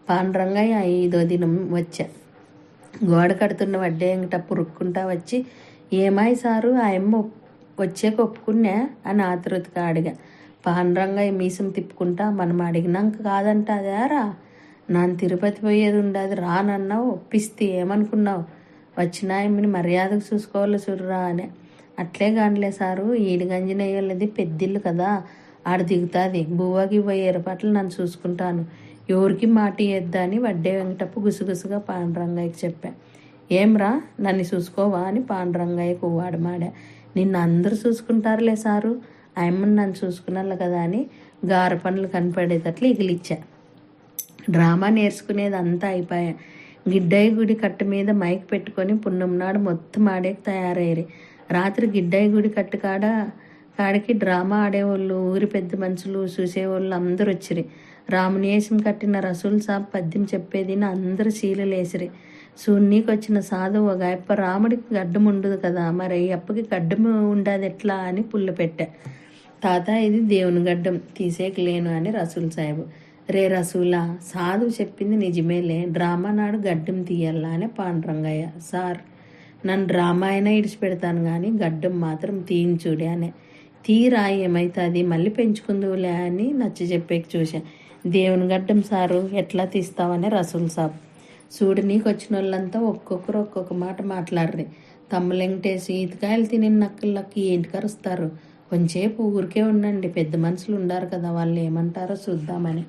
పాండురంగయ్య 5వ దినం వచ్చా. గోడ కడుతున్న వడ్డే వెంకటప్ప రుక్కుంటా వచ్చి, ఏమాయి సారు ఆ అమ్మ వచ్చేకి ఒప్పుకున్నా అని ఆతృతగా అడిగా. పాండురంగయ్య మీసం తిప్పుకుంటా, మనం అడిగినాక కాదంట అదారా, నాన్న తిరుపతి పోయేది ఉండదు రానన్నావు, ఒప్పిస్తే ఏమనుకున్నావు, వచ్చిన ఆయమ్మని మర్యాదకు చూసుకోవాలి చూడరా అని. అట్లే గానిలే సారు, ఈడిగంజినయ్యది పెద్దిల్లు కదా, ఆడ దిగుతుంది, బువ్వకి పోయే ఏర్పాట్లు నన్ను చూసుకుంటాను, ఎవరికి మాట ఇద్దా అని వడ్డే వెంకటప్పు గుసగుసగా పాండురంగయ్యకి చెప్పా. ఏమ్రా నన్ను చూసుకోవా అని పాండురంగయ్య కువ్వాడమాడా. నిన్ను అందరూ చూసుకుంటారులే సారు, ఆయమ్మని నన్ను చూసుకున్నాను కదా అని గార పనులు కనపడేటట్లు ఇగిలిచ్చా. డ్రామా నేర్చుకునేది అంతా అయిపోయా. గిడ్డయ్య గుడి కట్టు మీద మైక్ పెట్టుకొని పున్నం నాడు మొత్తం ఆడేకి తయారయ్యారు. రాత్రి గిడ్డయ్య గుడి కాడికి డ్రామా ఆడేవాళ్ళు, ఊరి పెద్ద మనుషులు, చూసేవాళ్ళు అందరూ వచ్చిరి. రామునియేసం కట్టిన రసూల్ సాబ్ పద్యం చెప్పేదిని అందరూ చీలలేసిరి. సూన్నీకి వచ్చిన సాధువు ఒక అప్ప రాముడికి గడ్డం ఉండదు కదా, మరి అప్పకి గడ్డం ఉండదు ఎట్లా అని పుల్ల పెట్టా. తాత ఇది దేవుని గడ్డం, తీసేకి లేను అని రసూల్ సాహెబు. రే రసూలా, సాధువు చెప్పింది నిజమేలే, డ్రామా నాడు గడ్డం తీయాలా అని పాండురంగయ్య. సార్ నన్ను డ్రామా అయినా ఇడిచిపెడతాను కానీ గడ్డం మాత్రం తీయించుడే అనే. తీరా ఏమవుతుంది మళ్ళీ పెంచుకుందువులే అని నచ్చ చెప్పేకి చూసా. దేవుని గడ్డం సారు ఎట్లా తీస్తావని రసూల్ సాబ్. చూడు నీకు వచ్చిన వాళ్ళంతా ఒక్కొక్కరు ఒక్కొక్క మాట మాట్లాడరు. తమ్ములెంకటేసి ఈతకాయలు తిని నక్కలకి ఏంటి కరుస్తారు, కొంచెంసేపు ఊరికే ఉండండి, పెద్ద మనుషులు ఉండారు కదా, వాళ్ళు ఏమంటారో చూద్దామని.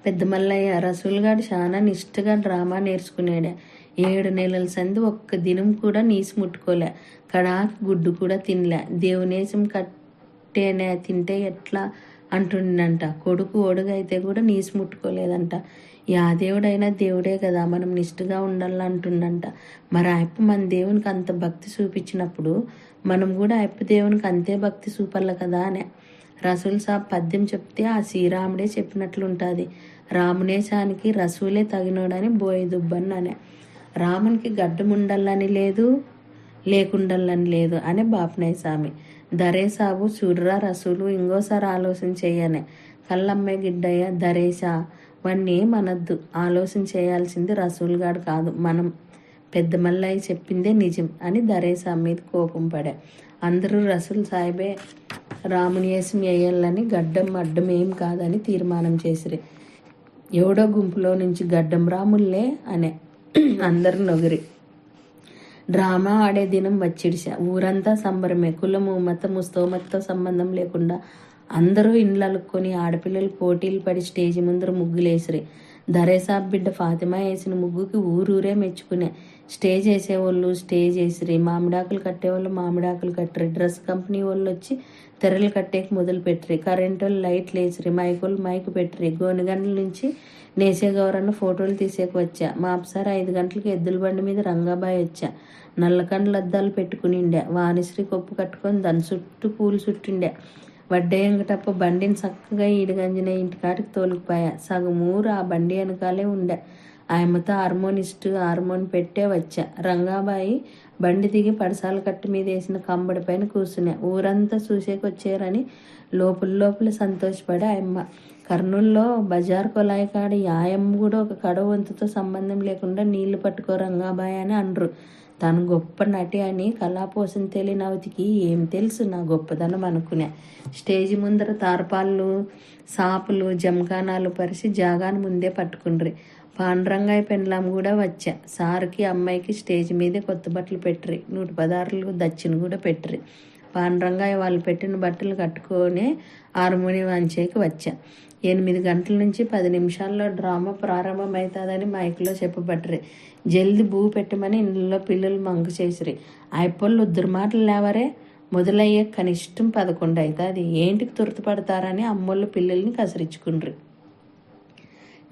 పెద్ద మల్లయ్య రసూల్గాడు చాలా నిష్ఠగా డ్రామా నేర్చుకునేడే. 7 నెలల సంది ఒక్క దినం కూడా నీసి ముట్టుకోలే, కడాకి గుడ్డు కూడా తినలే. దేవునేసం కట్టేనే తింటే ఎట్లా అంటుండంట. కొడుకు ఒడుగైతే కూడా నీసి ముట్టుకోలేదంట. యా దేవుడైనా దేవుడే కదా, మనం నిష్ఠగా ఉండాలంటుండంట. మరి అయ్యప్ప మన దేవునికి అంత భక్తి చూపించినప్పుడు మనం కూడా అయ్యప్ప దేవునికి అంతే భక్తి చూపాల కదా అనే. రసూల్ సాబ్ పద్యం చెప్తే ఆ శ్రీరాముడే చెప్పినట్లుంటుంది. రామునేశానికి రసూలే తగినోడని బోయదుబ్బన్ అనే. రామునికి గడ్డం ఉండాలని లేదు, లేకుండాలని లేదు అనే బాపనయ్య స్వామి. దరేసాబు చూడరా రసూలు ఇంకోసారి ఆలోచన చేయనే. కళ్ళమ్మే గిడ్డయ్య దరేసా వన్నీ మనద్దు, ఆలోచన చేయాల్సింది రసూల్గాడు కాదు మనం. పెద్ద మల్లయ్య చెప్పిందే నిజం అని దరేసా మీద కోపం పడా. అందరూ రసూల్ సాహిబే రాముని వేసం వేయాలని, గడ్డం అడ్డం ఏం కాదని తీర్మానం చేసిరి. ఎవడో గుంపులో నుంచి గడ్డం రాముల్లే అనే అందరు నొగిరి. డ్రామా ఆడే దినం వచ్చిడిసా. ఊరంతా సంబరమే. కులము మతము స్తోమతతో సంబంధం లేకుండా అందరూ ఇండ్లు అలుక్కొని ఆడపిల్లలు పోటీలు పడి స్టేజి ముందర ముగ్గులేసిరి. దరేసాబ్ బిడ్డ ఫాతిమా వేసిన ముగ్గుకి ఊరూరే మెచ్చుకునే. స్టేజ్ వేసేవాళ్ళు స్టేజ్ వేసిరి, మామిడాకులు కట్టేవాళ్ళు మామిడాకులు కట్టరి, డ్రెస్ కంపెనీ వాళ్ళు వచ్చి తెరలు కట్టేకి మొదలు పెట్టిరి, కరెంట్ వాళ్ళు లైట్లు వేసిరి, మైకోళ్ళు మైకు పెట్టిరి. గోనెగంటల నుంచి నేసే గౌరన్న ఫోటోలు తీసేకి వచ్చా. మా అప్సారి 5 గంటలకు ఎద్దుల బండి మీద రంగాబాయి వచ్చా. నల్లకండ్ల అద్దాలు పెట్టుకునిండే, వానిశ్రీ కొప్పు కట్టుకొని దాని చుట్టూ పూలు చుట్టిండే. వడ్డే వెంకటప్ప బండిని చక్కగా ఈడుగంజిన ఇంటికాటికి తోలుకుపోయా. సగం ఊరు ఆ బండి వెనకాలే ఉండే. ఆయమ్మతో హార్మోన్ పెట్టే వచ్చా. రంగాబాయి బండి దిగి పడసాల కట్టు మీద వేసిన కంబడి పైన కూర్చున్నా. ఊరంతా చూసేకొచ్చారని లోపల సంతోషపడి ఆయమ్మ. కర్నూల్లో బజార్ కొలాయి కాడ ఆయమ్మ కూడా ఒక కడవ వంతుతో సంబంధం లేకుండా నీళ్లు పట్టుకో రంగాబాయి అని అనరు. తను గొప్ప నటి అని కళాపోసం తెలియనవతికి ఏం తెలుసు నా గొప్పదనం అనుకునే. స్టేజి ముందర తార్పాళ్ళు, సాపులు, జమఖానాలు పరిచి జాగాను ముందే పట్టుకుండ్రి. పాండురంగాయ పెండ్లాం కూడా వచ్చా. సార్కి అమ్మాయికి స్టేజ్ మీదే కొత్త బట్టలు పెట్టిరి. 116 దచ్చిన కూడా పెట్టిరి. పాండురంగాయ వాళ్ళు పెట్టిన బట్టలు కట్టుకొని హార్మోనియం అంచేకి వచ్చా. 8 గంటల నుంచి 10 నిమిషాల్లో డ్రామా ప్రారంభమవుతుందని మైక్లో చెప్పబట్టిరి. జల్ది బూ పెట్టమని ఇంట్లో పిల్లలు మంగు చేసిరి. అయిపోళ్ళు ఉద్దరు మాటలు లేవరే. మొదలయ్యే కనిష్టం 11 అవుతుంది. ఏంటికి తుర్తుపడతారని అమ్మోళ్ళు పిల్లల్ని కసిరించుకుండ్రి.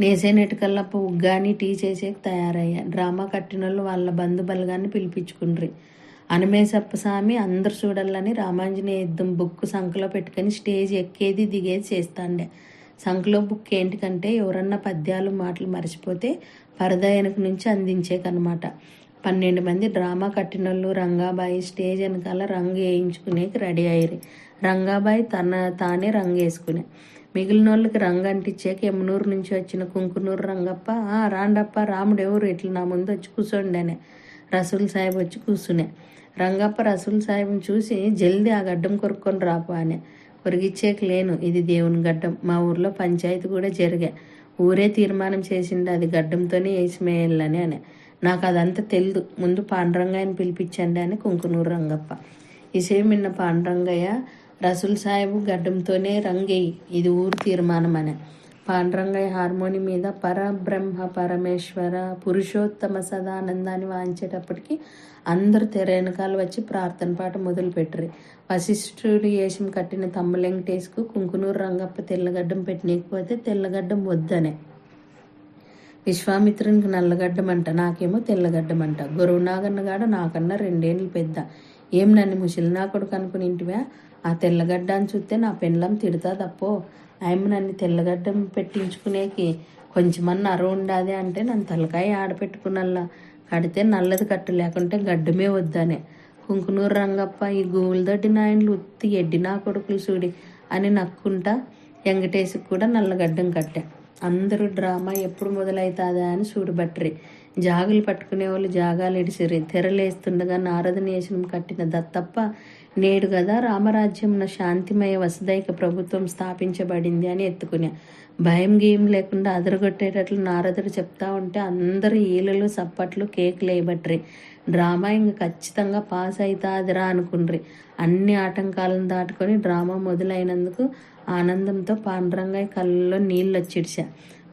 నేసేనెటికల్లా ఉగ్గాని టీ చేసేకి తయారయ్యా. డ్రామా కట్టినోళ్ళు వాళ్ళ బంధు బలగాన్ని పిలిపించుకుండ్రి. అనమేసప్ప స్వామి అందరు చూడాలని రామాంజనేయ యుద్ధం బుక్ సంఖలో పెట్టుకొని స్టేజ్ ఎక్కేది దిగేది చేస్తాండే. సంఖలో బుక్ ఏంటికంటే ఎవరన్నా పద్యాలు మాటలు మర్చిపోతే పరదా వెనక నుంచి అందించేకనమాట. 12 మంది డ్రామా కట్టినోళ్ళు రంగాబాయి స్టేజ్ వెనకాల రంగు వేయించుకునేకి రెడీ అయ్యారు. రంగాబాయి తానే రంగు వేసుకునే. మిగిలిన వాళ్ళకి రంగు అంటించాక ఎమ్మనూరు నుంచి వచ్చిన కుంకునూరు రంగప్ప, రాండప్ప రాముడు ఎవరు ఇట్లా నా ముందు వచ్చి కూర్చోండి అనే. రసూల్ సాహెబ్ వచ్చి కూర్చునే. రంగప్ప రసూల్ సాహెబ్ని చూసి జల్దీ ఆ గడ్డం కొరుక్కొని రాపా అనే. కొరిగిచ్చేకి లేను, ఇది దేవుని గడ్డం. మా ఊర్లో పంచాయతీ కూడా జరిగా. ఊరే తీర్మానం చేసిండు అది గడ్డంతోనే వేసిమేయాలని అని. నాకు అదంతా తెలియదు. ముందు పాండురంగాయని పిలిపించండి అని కుంకునూరు రంగప్ప. విషయం విన్న పాండురంగయ్య, రసూల్ సాహెబ్ గడ్డంతోనే రంగేయి, ఇది ఊరు తీర్మానం అని. పాండురంగయ్య హార్మోని మీద పరబ్రహ్మ పరమేశ్వర పురుషోత్తమ సదానందాన్ని వాయించేటప్పటికి అందరూ తెర వెనకాల వచ్చి ప్రార్థన పాట మొదలు పెట్టరు. వశిష్ఠుడు వేషం కట్టిన తమ్ములెంకటేశ్కు కుంకునూరు రంగప్ప తెల్లగడ్డం పెట్టనీకపోతే తెల్లగడ్డం వద్దనే. విశ్వామిత్రునికి నల్లగడ్డం అంట, నాకేమో తెల్లగడ్డం అంట. గురువునాగన్నగాడు నాకన్నా 2 ఏళ్ళు పెద్ద. ఏం నన్ను ముసలినా కొడుకు అనుకుని ఇంటివా? ఆ తెల్లగడ్డాన్ని చూస్తే నా పెండ్లం తిడతా తప్పో. ఆయమ్మ నన్ను తెల్లగడ్డం పెట్టించుకునేకి కొంచెమన్నా అరవ ఉండాది అంటే నన్ను తలకాయ ఆడపెట్టుకున్నల్లా కడితే నల్లది కట్టు, లేకుంటే గడ్డమే వద్దనే. కుంకునూరు రంగప్ప, ఈ గూగులదొడ్డి నాయన్లు ఉత్తి ఎడ్డినా కొడుకులు చూడి అని నక్కుంటా వెంకటేశ్కి కూడా నల్లగడ్డం కట్టా. అందరూ డ్రామా ఎప్పుడు మొదలవుతుందా అని చూడబట్టిరి. జాగులు పట్టుకునే వాళ్ళు జాగాలు ఇడిసిరి. తెరలేస్తుండగా నారదనేశనం కట్టిన దత్తప్ప, నేడు కదా రామరాజ్యంలో శాంతిమయ వసుదైక ప్రభుత్వం స్థాపించబడింది అని ఎత్తుకునే. భయం గీయం లేకుండా అదరగొట్టేటట్లు నారదుడు చెప్తా ఉంటే అందరూ ఈలలు సప్పట్లు కేకులు వేయబట్రి. డ్రామా ఇంక ఖచ్చితంగా పాస్ అవుతాదిరా అనుకుండ్రి. అన్ని ఆటంకాలను దాటుకొని డ్రామా మొదలైనందుకు ఆనందంతో పాండురంగాయ కళ్ళలో నీళ్ళు వచ్చిడ్చా.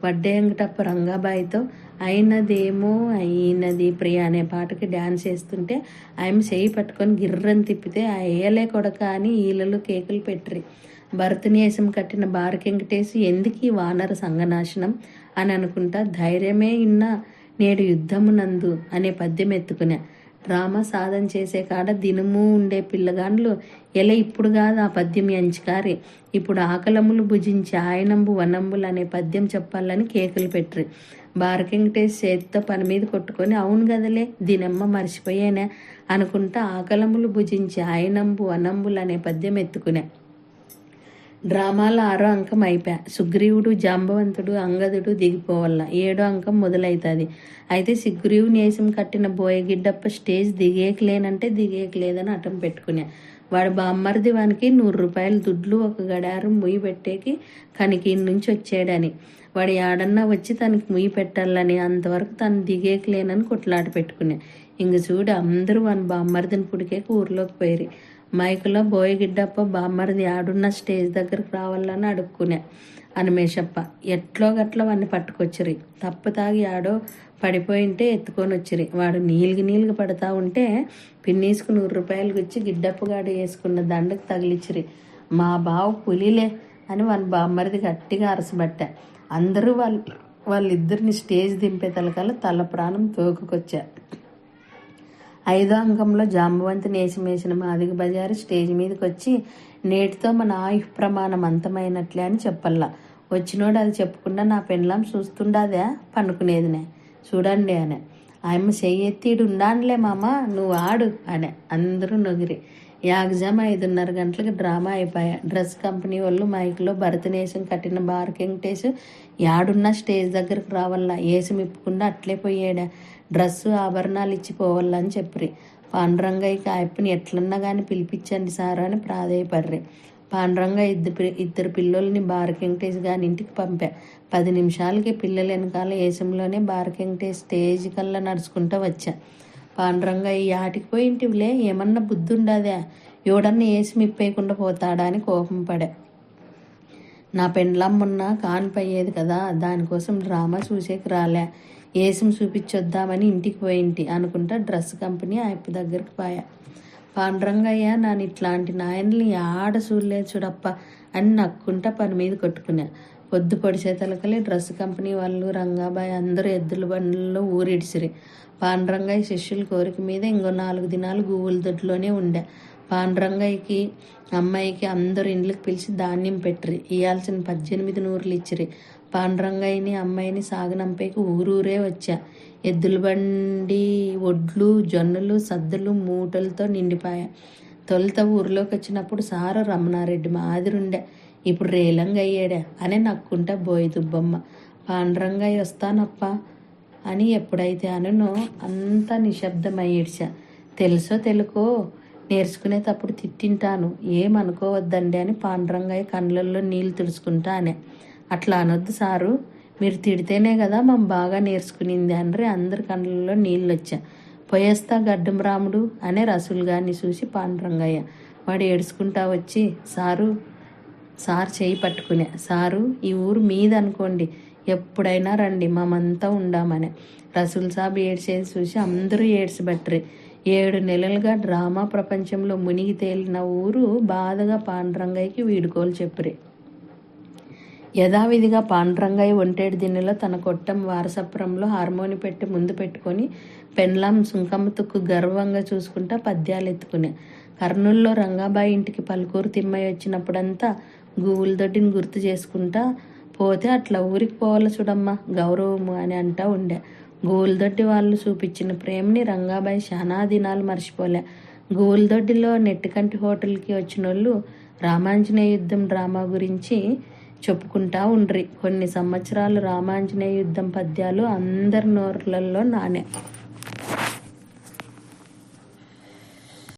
వడ్డే వెంకటప్ప రంగాబాయితో అయినదేమో అయినది ప్రియ అనే పాటకి డ్యాన్స్ వేస్తుంటే ఆయన చేయి పట్టుకొని గిర్రని తిప్పితే ఆ ఏలే కొడక అని ఈలలు కేకులు పెట్టిరి. భరతనేశం కట్టిన బారకెంకటేసి ఎందుకు ఈ వానర సంగనాశనం అని అనుకుంటా ధైర్యమే ఇన్న నేడు యుద్ధమునందు అనే పద్యం ఎత్తుకునే. డ్రామా సాధన చేసే కాడ దినము ఉండే పిల్లగాండ్లు ఎలా ఇప్పుడు కాదు ఆ పద్యం ఎంచుకారి. ఇప్పుడు ఆకలములు భుజించి ఆయనంబు వనంబులు అనే పద్యం చెప్పాలని కేకులు పెట్టిరి. బారకెంకటేష్ చేతితో పని మీద కొట్టుకొని అవును కదలే దీనమ్మ మర్చిపోయేనే అనుకుంటా ఆకలములు భుజించి ఆయనంబు వనంబులు అనే పద్యం ఎత్తుకునే. డ్రామాలో 6వ అంకం అయిపోయా. సుగ్రీవుడు, జాంబవంతుడు, అంగదుడు దిగిపోవల్ల. 7వ అంకం మొదలవుతుంది. అయితే సుగ్రీవు నేసం కట్టిన బోయగిడ్డప్ప స్టేజ్ దిగేయకలేనంటే దిగేయకలేదని అటం పెట్టుకునే. వాడు బామ్మర్ది వానికి 100 రూపాయల దుడ్లు, ఒక గడారం ముయ్యి పెట్టేకి కనికి నుంచి వచ్చాడని. వాడు ఆడన్నా వచ్చి తనకి ముయ్యి పెట్టాలని, అంతవరకు తను దిగేయకలేనని కొట్లాట పెట్టుకునే. ఇంక చూడు అందరూ వాని బామ్మర్దిని పుడికేకి ఊర్లోకి పోయిరి. మైకులో బోయగిడ్డప్ప బామ్మరిది ఆడున్న స్టేజ్ దగ్గరకు రావాలని అడుక్కునే. అనమేషప్ప ఎట్లో గట్ల వాడిని పట్టుకొచ్చిరి. తప్పు తాగి ఆడో పడిపోయింటే ఎత్తుకొని వచ్చిరి. వాడు నీలుగు పడతా ఉంటే పిన్నీసుకు 100 రూపాయలు గుచ్చి గిడ్డప్పగాడు వేసుకున్న దండకు తగిలిచ్చిరి. మా బావ పులిలే అని వాని బామ్మరిది గట్టిగా అరసబట్టా. అందరూ వాళ్ళిద్దరిని స్టేజ్ దింపే తలకాల తల ప్రాణం తోకుకొచ్చా. 5వ అంకంలో జాంబవంతి నేసమేసిన మాదిగ బజారు స్టేజ్ మీదకి వచ్చి నేటితో మన ఆయుష్ ప్రమాణం అంతమైనట్లే అని చెప్పల్లా. వచ్చినోడు అది చెప్పకుండా నా పెండ్లాం చూస్తుండదా పనుకునేదినే. చూడండి అనే. ఆయమ్మ చెయ్యెత్తిడు ఉండానులే మామ నువ్వు ఆడు అనే. అందరూ నొగిరి. యాగ్జామ్ 5:30 గంటలకు డ్రామా అయిపోయా. డ్రెస్ కంపెనీ వాళ్ళు మైక్లో భరతనేశం కట్టిన బార్కెంటేసి యాడున్న స్టేజ్ దగ్గరకు రావాలా, ఏసి ఇప్పకుండా అట్లే పోయాడా, డ్రెస్సు ఆభరణాలు ఇచ్చి పోవాలా అని చెప్పిరి. పాండురంగయ్యకి ఆయప్పని ఎట్లన్నా కానీ పిలిపించండి సార్ అని ప్రాధేయపడ్రి. పాండురంగ ఇద్దరు పిల్లల్ని బార్కెంటేసి గాని ఇంటికి పంపా. 10 నిమిషాలకి పిల్లల వెనకాల ఏసంలోనే బార్కెంటేసి స్టేజ్ కల్లా నడుచుకుంటూ వచ్చా. పాండురంగయ్య ఆటికి పోయింటివిలే, ఏమన్నా బుద్ధి ఉండదా, ఎవడన్నా ఏసి మిప్పేయకుండా పోతాడా అని కోపం పడా. నా పెండ్లమ్మున్న కానిపోయేది కదా, దానికోసం డ్రామా చూసేకి రాలే, ఏసం చూపించొద్దామని ఇంటికి పోయింటి అనుకుంటా డ్రెస్ కంపెనీ ఆయప్ప దగ్గరికి పోయా. పాండురంగయ్య నన్ను ఇట్లాంటి నాయనల్ని ఆడ చూడలేదు చూడప్ప అని నక్కుంటా పని మీద కొట్టుకున్నా. పొద్దు పొడిసే తలకలే డ్రెస్ కంపెనీ వాళ్ళు, రంగాబాయి అందరూ ఎద్దుల బండ్లలో ఊరిడిసిరి. పాండురంగయ్య శిష్యుల కోరిక మీద ఇంకో 4 దినాలు గూగుల దొడ్లోనే ఉండే. పాండురంగయ్యకి అమ్మాయికి అందరూ ఇండ్లకు పిలిచి ధాన్యం పెట్టిరి. ఇయ్యాల్సిన 18 నూరులు ఇచ్చిరి. పాండురంగయ్యని అమ్మాయిని సాగనంపైకి ఊరూరే వచ్చా. ఎద్దుల బండి ఒడ్లు, జొన్నలు, సద్దులు మూటలతో నిండిపాయా. తొలుత ఊరిలోకి వచ్చినప్పుడు సారు రమణారెడ్డి మాదిరుండే, ఇప్పుడు రేలంగా అయ్యాడా అని నక్కుంటా బోయి దుబ్బమ్మ. పాండురంగయ్య వస్తానప్ప అని ఎప్పుడైతే అననో అంతా నిశ్శబ్దమయ్యేడ్చా. తెలుసో తెలుకో నేర్చుకునేటప్పుడు తిట్టింటాను, ఏమనుకోవద్దండి అని పాండురంగయ్య కళ్ళల్లో నీళ్ళు తుడుచుకుంటా అనే. అట్లా అనొద్దు సారు, మీరు తిడితేనే కదా మనం బాగా నేర్చుకునింది అనరి. అందరి కళ్ళల్లో నీళ్ళు వచ్చా. పోయేస్తా గడ్డం రాముడు అనే రసూల్ గారిని చూసి పాండురంగయ్య. వాడు ఏడుచుకుంటా వచ్చి సార్ చేయి పట్టుకునే, సారు ఈ ఊరు మీద అనుకోండి, ఎప్పుడైనా రండి మమంతా ఉండామనే. రసూల్ సాబ్ ఏడ్చేది చూసి అందరూ ఏడ్చిబట్రి. 7 నెలలుగా డ్రామా ప్రపంచంలో మునిగి తేలిన ఊరు బాధగా పాండురంగయ్యకి వీడుకోలు చెప్పిరి. యథావిధిగా పాండురంగయ్య ఒంటేడు దిన్నెలో తన కొట్టం వారసపురంలో హార్మోని పెట్టి ముందు పెట్టుకొని పెండ్లాం సుంకమ్మ తుక్కు గర్వంగా చూసుకుంటా పద్యాలు ఎత్తుకునే. కర్నూలులో రంగాబాయి ఇంటికి పలుకూరు తిమ్మయ్య వచ్చినప్పుడంతా గూగుల దొడ్డిని గుర్తు చేసుకుంటా పోతే అట్లా ఊరికి పోవాల చూడమ్మా గౌరవము అని అంటా ఉండే. గూగులదొడ్డి వాళ్ళు చూపించిన ప్రేమని రంగాబాయి చాలా దినాలు మర్చిపోలే. గూగులదొడ్డిలో నెట్టికంటి హోటల్కి వచ్చిన వాళ్ళు రామాంజనేయ యుద్ధం డ్రామా గురించి చెప్పుకుంటా ఉండ్రి. కొన్ని సంవత్సరాలు రామాంజనేయ యుద్ధం పద్యాలు అందరి నోర్లలో నానే.